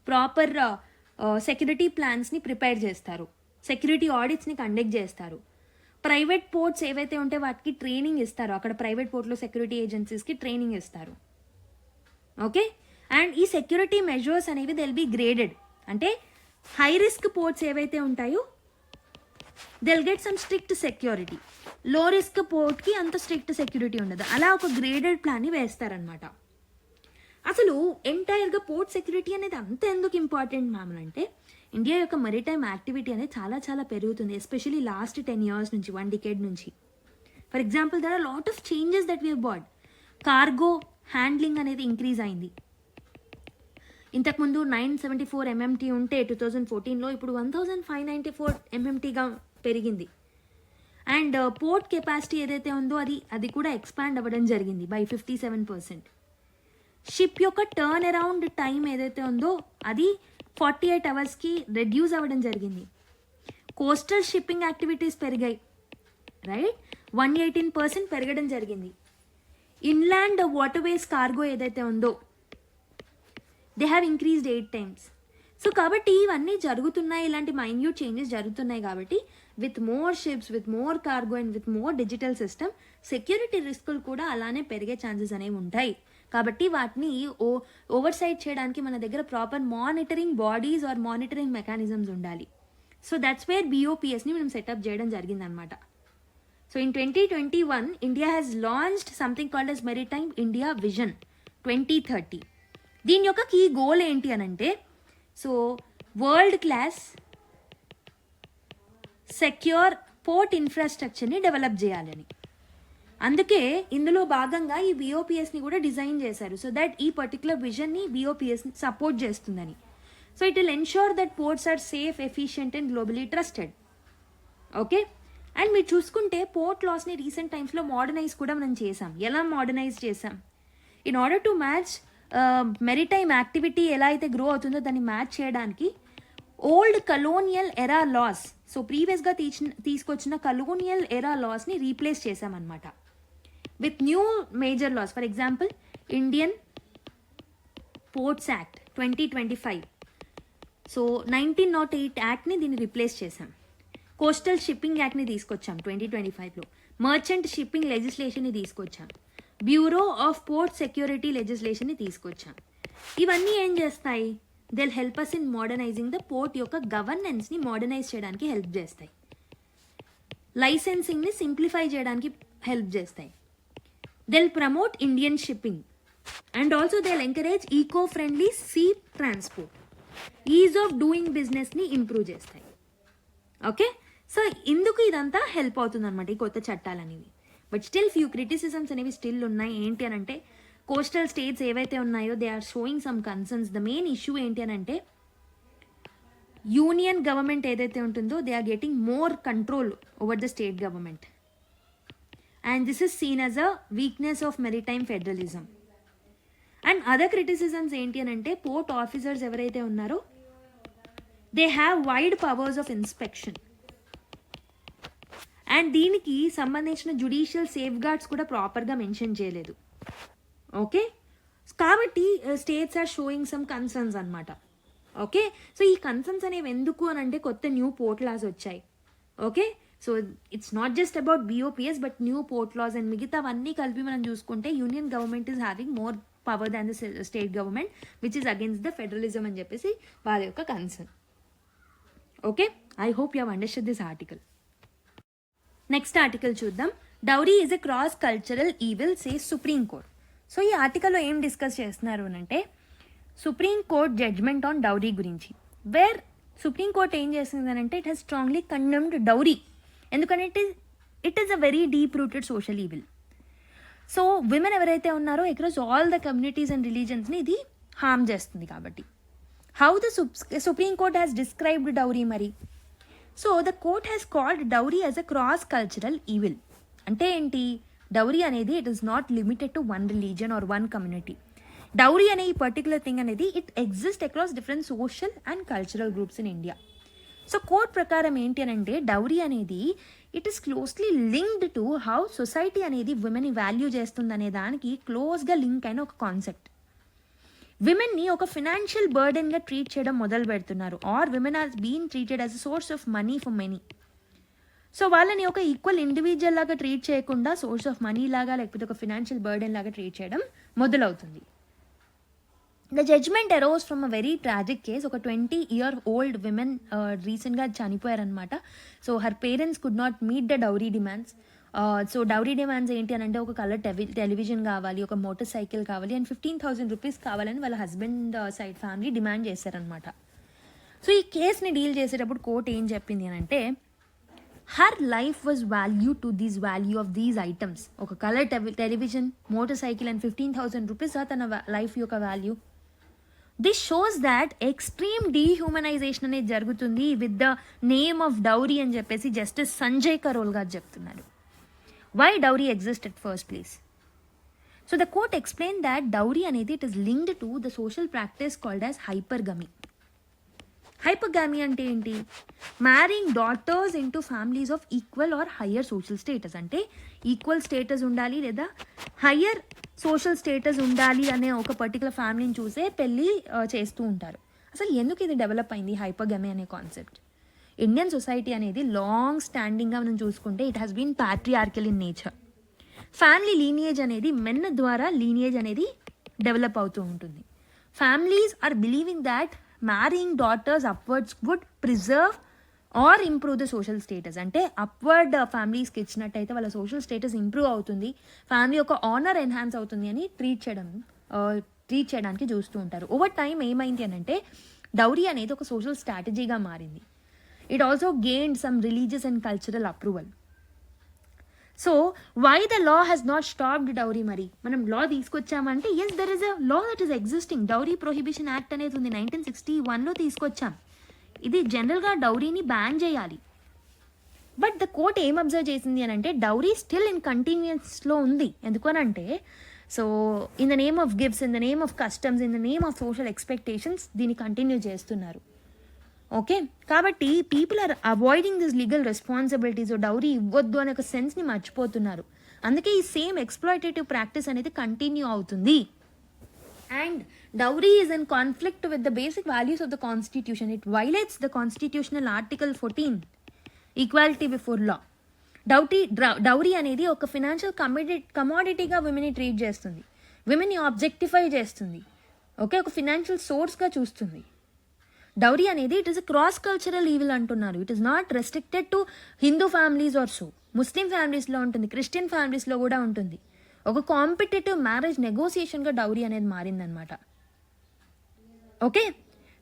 ప్రాపర్ సెక్యూరిటీ ప్లాన్స్ని ప్రిపేర్ చేస్తారు, సెక్యూరిటీ ఆడిట్స్ని కండక్ట్ చేస్తారు, ప్రైవేట్ పోర్ట్స్ ఏవైతే ఉంటే వాటికి ట్రైనింగ్ ఇస్తారు, అక్కడ ప్రైవేట్ పోర్ట్లో సెక్యూరిటీ ఏజెన్సీస్కి ట్రైనింగ్ ఇస్తారు. ఓకే, అండ్ ఈ సెక్యూరిటీ మెజర్స్ అనేవి దెల్ బి గ్రేడెడ్. అంటే హై రిస్క్ పోర్ట్స్ ఏవైతే ఉంటాయో they'll get some strict security, low risk పోర్ట్కి అంత స్ట్రిక్ట్ సెక్యూరిటీ ఉండదు. అలా ఒక గ్రేడెడ్ ప్లాన్ని వేస్తారనమాట. అసలు ఎంటైర్గా పోర్ట్ సెక్యూరిటీ అనేది అంత ఎందుకు ఇంపార్టెంట్ మ్యామ్ అంటే ఇండియా యొక్క మెరిటైమ్ యాక్టివిటీ అనేది చాలా చాలా పెరుగుతుంది, ఎస్పెషలీ లాస్ట్ 10 years నుంచి, 1 decade నుంచి. For example there are lot of changes that we bad. Cargo handling అనేది ఇంక్రీజ్ అయింది. ఇంతకుముందు 974 MMT ఉంటే 2014లో ఇప్పుడు 1594 MMTగా పెరిగింది. అండ్ పోర్ట్ కెపాసిటీ ఏదైతే ఉందో అది కూడా ఎక్స్పాండ్ అవ్వడం జరిగింది బై 57%. షిప్ యొక్క టర్న్ అరౌండ్ టైం ఏదైతే ఉందో అది 48 hours రెడ్యూస్ అవ్వడం జరిగింది. కోస్టల్ షిప్పింగ్ యాక్టివిటీస్ పెరిగాయి, రైట్, 118% పెరగడం జరిగింది. ఇన్లాండ్ వాటర్వేస్ కార్గో ఏదైతే ఉందో they have increased 8 times. So కాబట్టి ఇవన్నీ జరుగుతున్నాయి, ఇలాంటి మైన్యూట్ చేంజెస్ జరుగుతున్నాయి. కాబట్టి with more ships, with more cargo and with more digital system security రిస్కులు కూడా అలానే పెరిగే ఛాన్సెస్ అనేవి ఉంటాయి. కాబట్టి వాటిని ఓవర్సైట్ చేయడానికి మన దగ్గర proper monitoring bodies or monitoring mechanisms ఉండాలి. సో దట్స్ వేర్ BOPSని మనం సెటప్ చేయడం జరిగిందనమాట. So in 2021 India has launched something called as maritime India vision 2030. దీని యొక్క కీ గోల్ ఏంటి అని అంటే so world class secure port ఇన్ఫ్రాస్ట్రక్చర్ని డెవలప్ చేయాలని. అందుకే ఇందులో భాగంగా ఈ BOPSని కూడా డిజైన్ చేశారు సో దట్ ఈ పర్టికులర్ విజన్ని BOPS సపోర్ట్ చేస్తుందని. So it will ensure that ports are safe, efficient and globally trusted. Okay, and మీరు చూసుకుంటే పోర్ట్ లాస్ని రీసెంట్ టైమ్స్లో మోడర్నైజ్ కూడా మనం చేసాం. ఎలా మోడర్నైజ్ చేసాం? In order to match maritime activity ఎలా అయితే గ్రో అవుతుందో దాన్ని మ్యాచ్ చేయడానికి old colonial era laws, so ప్రీవియస్గా తీసుకొచ్చిన కలోనియల్ ఎరా లాస్ని రీప్లేస్ చేసామన్నమాట with new major laws. For example Indian ports act 2025, so 1908 యాక్ట్ని దీన్ని రీప్లేస్ చేసాం. కోస్టల్ షిప్పింగ్ యాక్ట్ని తీసుకొచ్చాం 2025లో. మర్చెంట్ షిప్పింగ్ లెజిస్లేషన్ని తీసుకొచ్చాం. బ్యూరో ఆఫ్ పోర్ట్ సెక్యూరిటీ లెజిస్లేషన్ని తీసుకొచ్చాం. ఇవన్నీ ఏం చేస్తాయి? They'll help us in modernising the port యొక్క గవర్నెన్స్ని మోడర్నైజ్ చేయడానికి హెల్ప్ చేస్తాయి. లైసెన్సింగ్ని సింప్లిఫై చేయడానికి హెల్ప్ చేస్తాయి. They'll promote Indian shipping and also they'll encourage eco friendly sea transport. Ease of doing బిజినెస్ని ఇంప్రూవ్ చేస్తాయి. ఓకే, సో ఇందుకు ఇదంతా హెల్ప్ అవుతుంది అనమాట ఈ కొత్త చట్టాలు అనేవి. బట్ స్టిల్ ఫ్యూ క్రిటిసిజమ్స్ అనేవి స్టిల్ ఉన్నాయి. ఏంటి అని అంటే కోస్టల్ స్టేట్స్ ఏవైతే ఉన్నాయో they are showing some concerns. The main issue ఏంటి అని అంటే యూనియన్ గవర్నమెంట్ ఏదైతే ఉంటుందో they are getting more control over the state government and this is seen as a weakness of maritime federalism. And other criticisms ఏంటి అని అంటే port officers ఎవరైతే ఉన్నారో they have wide powers of inspection and దీనికి సంబంధించిన judicial safe guards కూడా ప్రాపర్గా mention చేయలేదు. ఓకే, కాబట్టి states are showing some concerns అనమాట. ఓకే, సో ఈ కన్సర్న్స్ అనేవి ఎందుకు అని అంటే కొత్త న్యూ పోర్ట్ లాస్ వచ్చాయి. Okay, so it's not just about BOPS but new port laws and మిగతావన్నీ కలిపి మనం చూసుకుంటే union government is having more power than the state government which is against the federalism అని చెప్పేసి వాళ్ళ యొక్క concern. Okay, I hope you have understand this article. Next article చూద్దాం. Dowry is a cross cultural evil says Supreme Court. So ఈ ఆర్టికల్లో ఏం discuss చేస్తున్నారు అని అంటే Supreme Court judgment on dowry గురించి. వేర్ సుప్రీం కోర్ట్ ఏం చేస్తుంది అని అంటే it has strongly condemned dowry. ఎందుకంటే it is a very deep rooted social evil. So women ఎవరైతే ఉన్నారో across all the communities and రిలీజన్స్ని ఇది హార్మ్ చేస్తుంది. కాబట్టి how the supreme Court has described dowry మరి. So the court has called dowry as a cross cultural evil. అంటే ఏంటి? Dowry అనేది it is not limited to one religion are one community. Dowry అనే ఈ particular thing అనేది it exist across different social and cultural groups in India. So court ప్రకారం ఏంటి అని అంటే డౌరీ అనేది it is closely linked to how society అనేది విమెన్ని value చేస్తుందనే దానికి క్లోజ్గా లింక్ అయిన ఒక కాన్సెప్ట్. విమెన్ని ఒక ఫినాన్షియల్ బర్డెన్గా ట్రీట్ చేయడం మొదలు పెడుతున్నారు, or women are been treated as a source of money for many. So వాళ్ళని ఒక ఈక్వల్ ఇండివిజువల్ లాగా ట్రీట్ చేయకుండా సోర్స్ ఆఫ్ మనీ లాగా లేకపోతే ఒక ఫినాన్షియల్ బర్డెన్ లాగా ట్రీట్ చేయడం మొదలవుతుంది. The judgment arose from a very tragic case. ఒక 20-year-old విమెన్ రీసెంట్గా చనిపోయారనమాట. So her parents could not meet the dowry demands. So dowry demands ఏంటి అని అంటే ఒక కలర్ టెలివిజన్ కావాలి, ఒక మోటార్ సైకిల్ కావాలి అండ్ 15,000 రూపీస్ కావాలని వాళ్ళ హస్బెండ్ సైడ్ ఫ్యామిలీ డిమాండ్ చేశారనమాట. సో ఈ కేసుని డీల్ చేసేటప్పుడు కోర్టు ఏం చెప్పింది అని అంటే her life was value to these value of these items. ఒక colour television, motor cycle and 15,000 rupees తన లైఫ్ యొక్క value. This shows that extreme dehumanisation అనేది జరుగుతుంది with the name of dowry అని చెప్పేసి జస్టిస్ సంజయ్ కరోల్ గారు చెప్తున్నారు. Why dowry exist at first place? So the court explain that dowry అనేది it is linked to the social practice called as hypergamy. Hypergamy అంటే ఏంటి? Marrying daughters into families of equal or higher social status. అంటే equal status ఉండాలి లేదా higher social status ఉండాలి అనే ఒక particular ఫ్యామిలీని చూసే పెళ్ళి చేస్తూ ఉంటారు. అసలు ఎందుకు ఇది డెవలప్ అయింది హైపర్గమీ అనే కాన్సెప్ట్? ఇండియన్ సొసైటీ అనేది లాంగ్ స్టాండింగ్గా మనం చూసుకుంటే it has been patriarchal in nature. Family lineage అనేది మెన్ ద్వారా లీనియేజ్ అనేది డెవలప్ అవుతూ ఉంటుంది. Families are believing that marrying daughters upwards would preserve or improve the social status. అంటే అప్వర్డ్ ఫ్యామిలీస్కి ఇచ్చినట్టయితే వాళ్ళ సోషల్ స్టేటస్ ఇంప్రూవ్ అవుతుంది, ఫ్యామిలీ యొక్క ఆనర్ ఎన్హాన్స్ అవుతుంది అని ట్రీట్ చేయడానికి చూస్తూ ఉంటారు. ఓవర్ టైం ఏమైంది అని అంటే డౌరీ అనేది ఒక సోషల్ స్ట్రాటజీగా మారింది. It also gained some religious and cultural approval. So why the law has not stopped dowry? మరి మనం లా తీసుకొచ్చామంటే yes there is a law that is existing. Dowry Prohibition Act అనేది ఉంది, 1961లో తీసుకొచ్చాం. ఇది జనరల్గా డౌరీని బ్యాన్ చేయాలి. బట్ ద కోర్ట్ ఏం అబ్జర్వ్ చేసింది అని అంటే డౌరీ స్టిల్ ఇన్ కంటిన్యూస్లో ఉంది. ఎందుకనంటే so in the name of gifts, in the name of customs, in the name of social expectations దీన్ని కంటిన్యూ చేస్తున్నారు. ఓకే, కాబట్టి people are avoiding this legal responsibilities. Dowry ఇవ్వద్దు అనే ఒక సెన్స్ని మర్చిపోతున్నారు. అందుకే ఈ సేమ్ ఎక్స్ప్లాయిటేటివ్ ప్రాక్టీస్ అనేది కంటిన్యూ అవుతుంది. And dowry is in conflict with the basic values of the constitution. It violates the constitutional article 14, equality before law. Dowry అనేది ఒక ఫినాన్షియల్ కమోడిటీగా విమెన్ని ట్రీట్ చేస్తుంది, విమెన్ని ఆబ్జెక్టిఫై చేస్తుంది. ఓకే, ఒక ఫినాన్షియల్ సోర్స్గా చూస్తుంది. డౌరీ అనేది it is a cross cultural evil అంటున్నారు. It is not restricted to Hindu families or so. Muslim ఫ్యామిలీస్లో ఉంటుంది, క్రిస్టియన్ ఫ్యామిలీస్లో కూడా ఉంటుంది. ఒక కాంపిటేటివ్ మ్యారేజ్ నెగోసియేషన్గా డౌరీ అనేది మారిందనమాట. Okay,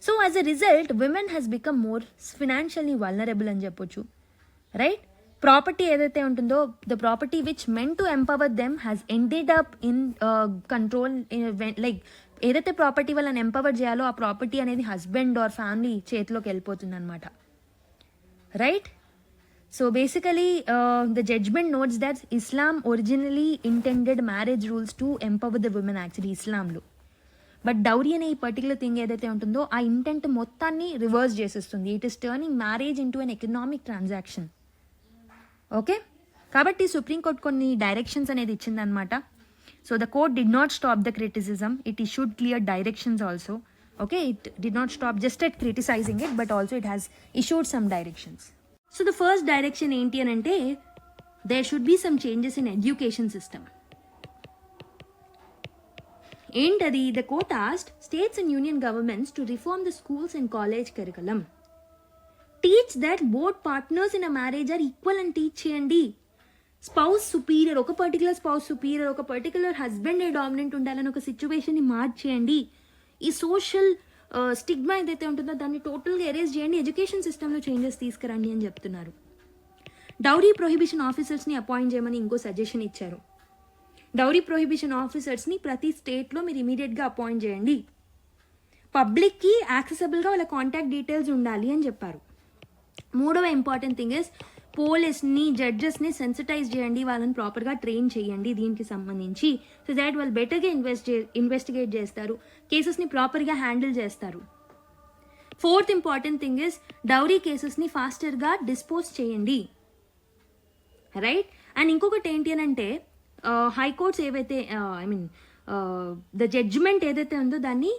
so as a result women has become more financially vulnerable అని చెప్పొచ్చు, రైట్? ప్రాపర్టీ ఏదైతే ఉంటుందో the property which meant to empower them has ended up in control. Like ఏదైతే ప్రాపర్టీ వాళ్ళని ఎంపవర్ చేయాలో ఆ ప్రాపర్టీ అనేది హస్బెండ్ ఆర్ ఫ్యామిలీ చేతిలోకి వెళ్ళిపోతుంది అనమాట, right? So basically the judgment notes that Islam originally intended marriage rules to empower the women actually ఇస్లాంలో. But dowry అనే ఈ పర్టికులర్ థింగ్ ఏదైతే ఉంటుందో ఆ ఇంటెంట్ మొత్తాన్ని రివర్స్ చేసేస్తుంది. It is turning marriage into an economic transaction. Okay, కాబట్టి supreme court కొన్ని డైరెక్షన్స్ అనేది ఇచ్చిందనమాట. So the court did not stop the criticism. It issued clear directions also. Okay, it did not stop just at criticizing it, but also it has issued some directions. So the first direction enti anante there should be some changes in education system. Entadi the court asked states and union governments to reform the schools and college curriculum. Teach that both partners in a marriage are equal and teach cheyandi. Spouse superior, ఒక particular spouse superior, ఒక particular husband dominant ఉండాలని ఒక సిచ్యువేషన్ని మార్చేయండి. ఈ social stigma ఏదైతే ఉంటుందో దాన్ని టోటల్గా ఎరేజ్ చేయండి, ఎడ్యుకేషన్ సిస్టంలో చేంజెస్ తీసుకురండి అని చెప్తున్నారు. డౌరీ ప్రొహిబిషన్ ఆఫీసర్స్ని అపాయింట్ చేయమని ఇంకో సజెషన్ ఇచ్చారు. డౌరీ ప్రొహిబిషన్ ఆఫీసర్స్ని ప్రతి స్టేట్లో మీరు ఇమీడియట్గా అపాయింట్ చేయండి. పబ్లిక్కి యాక్సెసిబుల్గా వాళ్ళ కాంటాక్ట్ డీటెయిల్స్ ఉండాలి అని చెప్పారు. మూడవ ఇంపార్టెంట్ థింగ్ ఇస్ పోలీస్ని, జడ్జెస్ని సెన్సిటైజ్ చేయండి, వాళ్ళని ప్రాపర్గా ట్రైన్ చేయండి దీనికి సంబంధించి. సో దాట్ వాళ్ళు బెటర్గా ఇన్వెస్టిగేట్ చేస్తారు, కేసెస్ని ప్రాపర్గా హ్యాండిల్ చేస్తారు. Fourth important thing is dowry కేసెస్ని ఫాస్టర్గా డిస్పోజ్ చేయండి. రైట్. అండ్ ఇంకొకటి ఏంటి అని అంటే హైకోర్ట్స్ ఏవైతే ద జడ్జిమెంట్ ఏదైతే ఉందో దాన్ని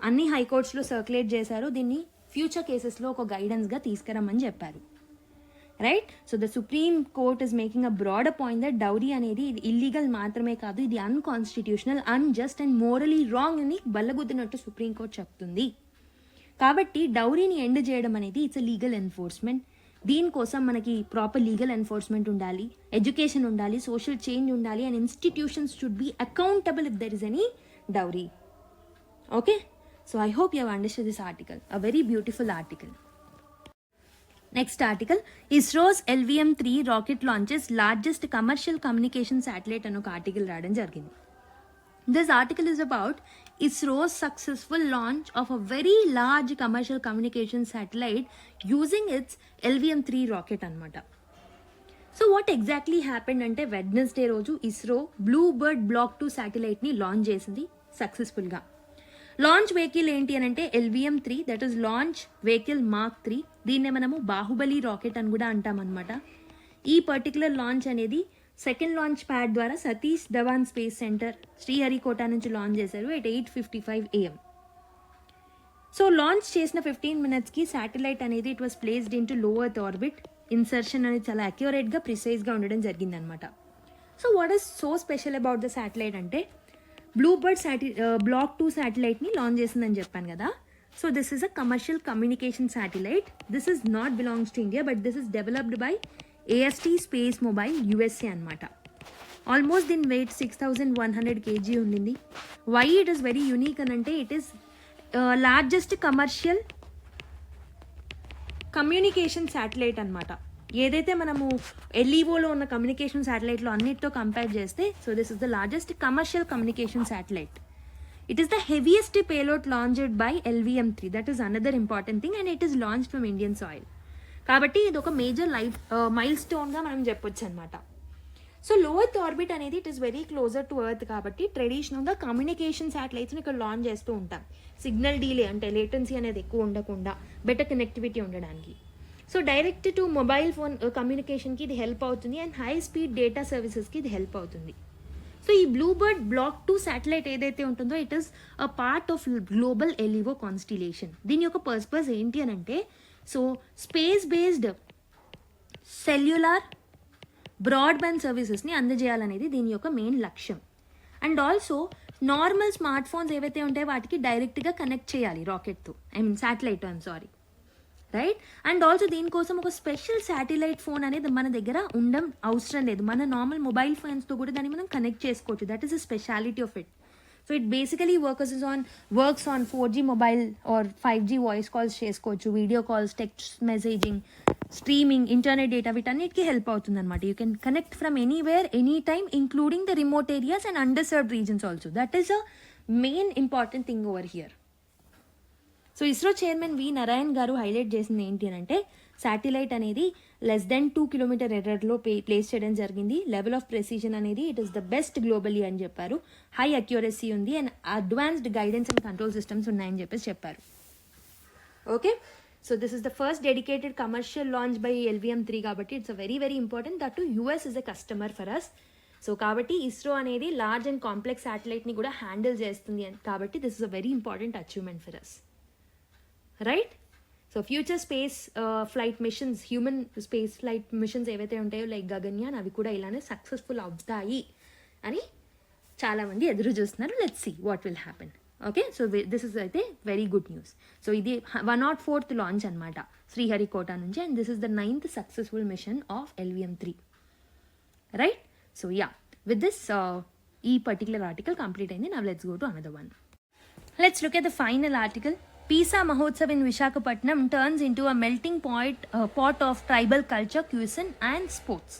అన్ని హైకోర్ట్స్లో సర్క్యులేట్ చేశారు. దీన్ని ఫ్యూచర్ కేసెస్లో ఒక గైడెన్స్గా తీసుకురమ్మని చెప్పారు. Right. So the supreme court is making a broad point that dowry అనేది ఇది ఇల్లీగల్ మాత్రమే కాదు, ఇది unconstitutional, unjust and morally wrong అని బల్లగుద్దినట్టు సుప్రీం కోర్ట్ చెప్తుంది. కాబట్టి డౌరీని ఎండ్ చేయడం అనేది ఇట్స్ లీగల్ ఎన్ఫోర్స్మెంట్. దీనికోసం మనకి ప్రాపర్ లీగల్ ఎన్ఫోర్స్మెంట్ ఉండాలి, ఎడ్యుకేషన్ ఉండాలి, సోషల్ చేంజ్ ఉండాలి, and institutions should be accountable if there is any dowry. Okay, so I hope you have understood this article, a very beautiful article. Next article, ISRO's LVM-3 rocket launches largest commercial communication satellite అని ఒక article రాయడం జరిగింది. This article is about ISRO's successful launch of a very large commercial communication satellite using its LVM-3 rocket anamata. So what exactly happened ante Wednesday roju ISRO Bluebird Block 2 satellite ni launch chesindi successful ga. Launch vehicle enti anante LVM-3, that is launch vehicle Mark 3. దీన్నే మనము Baahubali rocket అని కూడా అంటాం అనమాట. ఈ particular launch అనేది second launch pad ద్వారా Satish Dhawan space centre Sriharikota నుంచి లాంచ్ చేశారు at 8:55 AM. సో లాంచ్ చేసిన 15 minutesకి శాటిలైట్ అనేది it was placed into low earth orbit. Insertion అనేది చాలా అక్యురేట్గా ప్రిసైజ్గా ఉండడం జరిగిందనమాట. So what is so special about the satellite అంటే బ్లూబర్డ్ బ్లాక్ 2 శాటిలైట్ని లాంచ్ చేసిందని చెప్పాను కదా. So this is a commercial communication satellite. This is not belongs to India, but this is developed by AST Space Mobile USA అనమాట. Almost దీని weight 6,100 kg ఉండింది. Why it is very unique అని అంటే it is largest commercial communication satellite అనమాట. ఏదైతే మనము LEOలో ఉన్న communication శాటిలైట్లో అన్నిటితో కంపేర్ చేస్తే, so this is the largest commercial communication satellite. It is the heaviest payload launched by LVM-3. That is another important thing, and it is launched from Indian soil. కాబట్టి ఇది ఒక major mile స్టోన్గా మనం చెప్పొచ్చు అనమాట. So లో earth orbit అనేది it is very closer to earth కాబట్టి ట్రెడిషనల్గా కమ్యూనికేషన్ శాటిలైట్స్ని ఇక్కడ లాంచ్ చేస్తూ ఉంటాం. సిగ్నల్ డీలే అంటే లేటెన్సీ అనేది ఎక్కువ ఉండకుండా బెటర్ కనెక్టివిటీ ఉండడానికి. So direct to mobile phone కమ్యూనికేషన్కి ఇది హెల్ప్ అవుతుంది, అండ్ హై స్పీడ్ డేటా సర్వీసెస్కి ఇది హెల్ప్ అవుతుంది. సో ఈ బ్లూబర్డ్ బ్లాక్ 2 శాటిలైట్ ఏదైతే ఉంటుందో it is a part of global LEO constellation. దీని యొక్క పర్పస్ ఏంటి అని అంటే, so space based cellular broadband సర్వీసెస్ని అందజేయాలనేది దీని యొక్క మెయిన్ లక్ష్యం. And also normal smart phones ఏవైతే ఉంటాయో వాటికి డైరెక్ట్గా కనెక్ట్ చేయాలి రాకెట్తో, శాటిలైట్ రైట్. అండ్ ఆల్సో దీనికోసం ఒక స్పెషల్ శాటిలైట్ ఫోన్ అనేది మన దగ్గర ఉండడం అవసరం లేదు. మన నార్మల్ మొబైల్ ఫోన్స్తో కూడా దాన్ని మనం కనెక్ట్ చేసుకోవచ్చు. That is the speciality of it. So it basically works on 4G mobile or 5G voice calls చేసుకోవచ్చు, video calls, text messaging, streaming, internet data, వీటన్నిటికీ హెల్ప్ అవుతుంది అనమాట. You can connect from anywhere any time, including the remote areas and underserved regions also. That is a main important thing over here. So ISRO chairman V Narayan గారు highlight చేసింది ఏంటి అని అంటే, satellite అనేది less than 2 kilometer ఎర్రర్లో place చేయడం జరిగింది. Level of precision అనేది it is the best globally అని చెప్పారు. హై అక్యురసీ ఉంది and advanced guidance and control systems ఉన్నాయని చెప్పారు. Okay, so this is the first dedicated commercial launch by LVM-3 కాబట్టి it's a very very important. That to US is a customer for us. So కాబట్టి ఇస్రో అనేది large and complex శాటిలైట్ని కూడా handle చేస్తుంది కాబట్టి this is a very important achievement for us, right. So future space flight missions, human space flight missions ఏవైతే ఉంటాయో like Gaganyaan, అవి కూడా ఇలానే సక్సెస్ఫుల్ అవుతాయి అని చాలామంది ఎదురు చూస్తున్నారు. Let's see what will happen. Okay, so this is అయితే వెరీ గుడ్ న్యూస్. సో ఇది 104th లాంచ్ అనమాట శ్రీహరికోట నుంచి, and this is the 9th successful mission of LVM-3, right. So yeah, with this ఈ పర్టికులర్ ఆర్టికల్ కంప్లీట్ అయింది. Now let's go to another one. Let's look at the final article. Pisa Mahotsav in Visakhapatnam turns into a melting pot of tribal culture, cuisine and sports.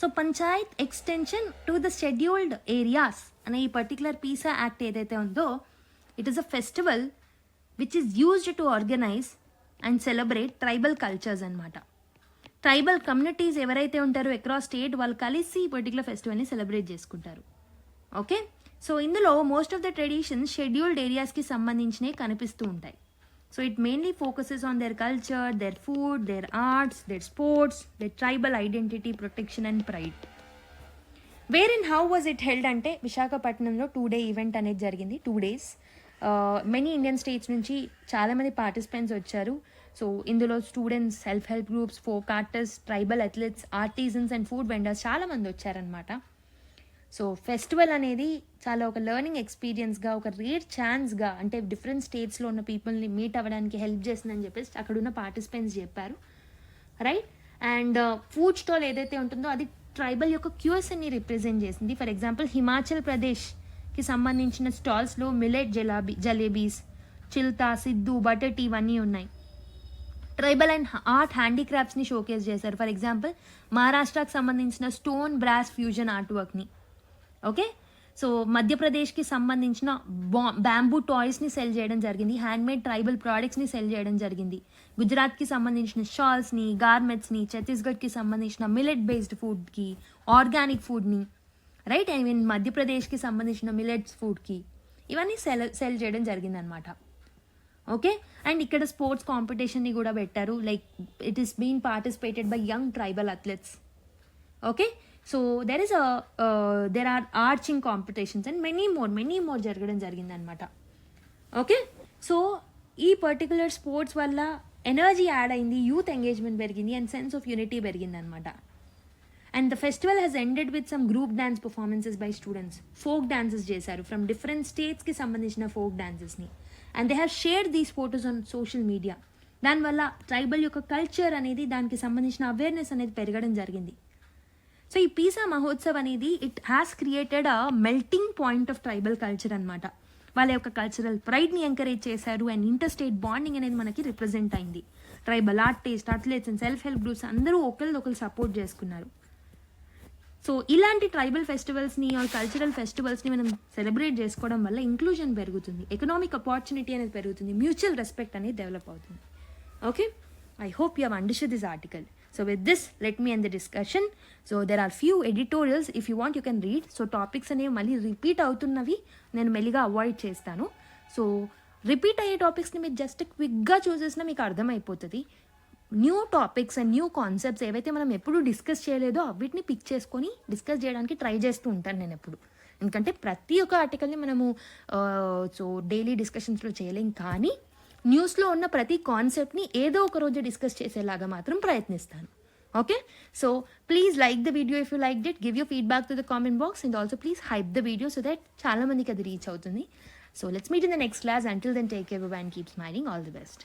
So Panchayat extension to the scheduled areas and a particular Pisa Act edaithe undo, it is a festival which is used to organize and celebrate tribal cultures anamata. Tribal communities evaraithe untaru across state వాళ్ళు కలిసి ఈ particular ఫెస్టివల్ని celebrate చేసుకుంటారు. Okay, so ఇందులో most of the traditions scheduled ఏరియాస్కి సంబంధించినవి కనిపిస్తూ ఉంటాయి. So So it mainly focuses on their culture, their food, their arts, their sports, their tribal identity, protection and pride. Where and how was it held అంటే విశాఖపట్నంలో 2-day event అనేది జరిగింది. 2 days. Many Indian states నుంచి చాలామంది participants వచ్చారు. So ఇందులో students, self help groups, folk artist, tribal athletes, artisans and food vendors చాలామంది వచ్చారనమాట. సో ఫెస్టివల్ అనేది చాలా ఒక లెర్నింగ్ ఎక్స్పీరియన్స్గా, ఒక రేర్ ఛాన్స్గా, అంటే డిఫరెంట్ స్టేట్స్లో ఉన్న పీపుల్ని మీట్ అవ్వడానికి హెల్ప్ చేసిందని చెప్పేసి అక్కడున్న పార్టిసిపెంట్స్ చెప్పారు, రైట్. అండ్ ఫుడ్ స్టాల్ ఏదైతే ఉంటుందో అది ట్రైబల్ యొక్క క్యూఎస్ని రిప్రజెంట్ చేసింది. ఫర్ ఎగ్జాంపుల్ హిమాచల్ ప్రదేశ్కి సంబంధించిన స్టాల్స్లో మిలెట్ జలేబీస్, చిల్తా, సిద్ధు, బటర్ టీ ఇవన్నీ ఉన్నాయి. ట్రైబల్ అండ్ ఆర్ట్ హ్యాండీక్రాఫ్ట్స్ని షోకేస్ చేశారు. ఫర్ ఎగ్జాంపుల్ మహారాష్ట్రకి సంబంధించిన స్టోన్ బ్రాస్ ఫ్యూజన్ ఆర్ట్ వర్క్ని. ఓకే, సో మధ్యప్రదేశ్కి సంబంధించిన బ్యాంబూ టాయ్స్ని సెల్ చేయడం జరిగింది. హ్యాండ్మేడ్ ట్రైబల్ ప్రోడక్ట్స్ని సెల్ చేయడం జరిగింది. గుజరాత్కి సంబంధించిన షాల్స్ని, గార్మెంట్స్ని, ఛత్తీస్గఢ్కి సంబంధించిన మిలెట్ బేస్డ్ ఫుడ్కి, ఆర్గానిక్ ఫుడ్ని, రైట్. ఐ మీన్ మధ్యప్రదేశ్కి సంబంధించిన మిలెట్స్ ఫుడ్కి ఇవన్నీ సెల్ చేయడం జరిగిందనమాట. ఓకే, అండ్ ఇక్కడ స్పోర్ట్స్ కాంపిటీషన్ని కూడా పెట్టారు. Like it is been participated by young tribal athletes. Okay, so there are arching competitions and many more జరగడం జరిగిందనమాట. ఓకే, సో ఈ పర్టికులర్ స్పోర్ట్స్ వల్ల ఎనర్జీ యాడ్ అయింది, యూత్ ఎంగేజ్మెంట్ పెరిగింది అండ్ సెన్స్ ఆఫ్ యూనిటీ పెరిగిందనమాట. And the festival has ended with some group dance performances by students. Folk dances చేశారు from different స్టేట్స్కి సంబంధించిన ఫోక్ డాన్సెస్ని. And they have shared these photos on social media. దానివల్ల tribal యొక్క culture అనేది, దానికి సంబంధించిన అవేర్నెస్ అనేది పెరగడం జరిగింది. సో ఈ పీసా మహోత్సవ్ అనేది it has created a melting point of tribal culture అనమాట. వాళ్ళ యొక్క కల్చరల్ ప్రైడ్ని ఎంకరేజ్ చేశారు అండ్ ఇంటర్ స్టేట్ బాండింగ్ అనేది మనకి రిప్రజెంట్ అయింది. Tribal artist, athletes and self help groups అందరూ ఒకరు సపోర్ట్ చేసుకున్నారు. సో ఇలాంటి ట్రైబల్ ఫెస్టివల్స్ని ఆర్ కల్చరల్ ఫెస్టివల్స్ని మనం సెలబ్రేట్ చేసుకోవడం వల్ల ఇంక్లూజన్ పెరుగుతుంది, ఎకనామిక్ ఆపర్చునిటీ అనేది పెరుగుతుంది, మ్యూచువల్ రెస్పెక్ట్ అనేది డెవలప్ అవుతుంది. Okay, I hope you have understood this article. So with this, let me end the discussion. So there are few editorials. If you want, you can read. So topics అనేవి మళ్ళీ repeat అవుతున్నవి నేను మెల్లిగా avoid చేస్తాను. So repeat అయ్యే టాపిక్స్ని మీరు just క్విక్గా చూసేసినా మీకు అర్థమైపోతుంది. New topics and new concepts ఏవైతే మనం ఎప్పుడు డిస్కస్ చేయలేదో వీటిని పిక్ చేసుకొని డిస్కస్ చేయడానికి ట్రై చేస్తూ ఉంటాను నేను ఎప్పుడు. ఎందుకంటే ప్రతి ఒక్క ఆర్టికల్ని మనము సో డైలీ డిస్కషన్స్లో చేయలేం, కానీ న్యూస్లో ఉన్న ప్రతి కాన్సెప్ట్ని ఏదో ఒక రోజు డిస్కస్ చేసేలాగా మాత్రం ప్రయత్నిస్తాను. Okay, so please like the video if you like it, give your feedback to the comment box and also please hype the video so that చాలా మందికి అది రీచ్ అవుతుంది. So let's meet in the next class. Until then take care and keep smiling. All the best.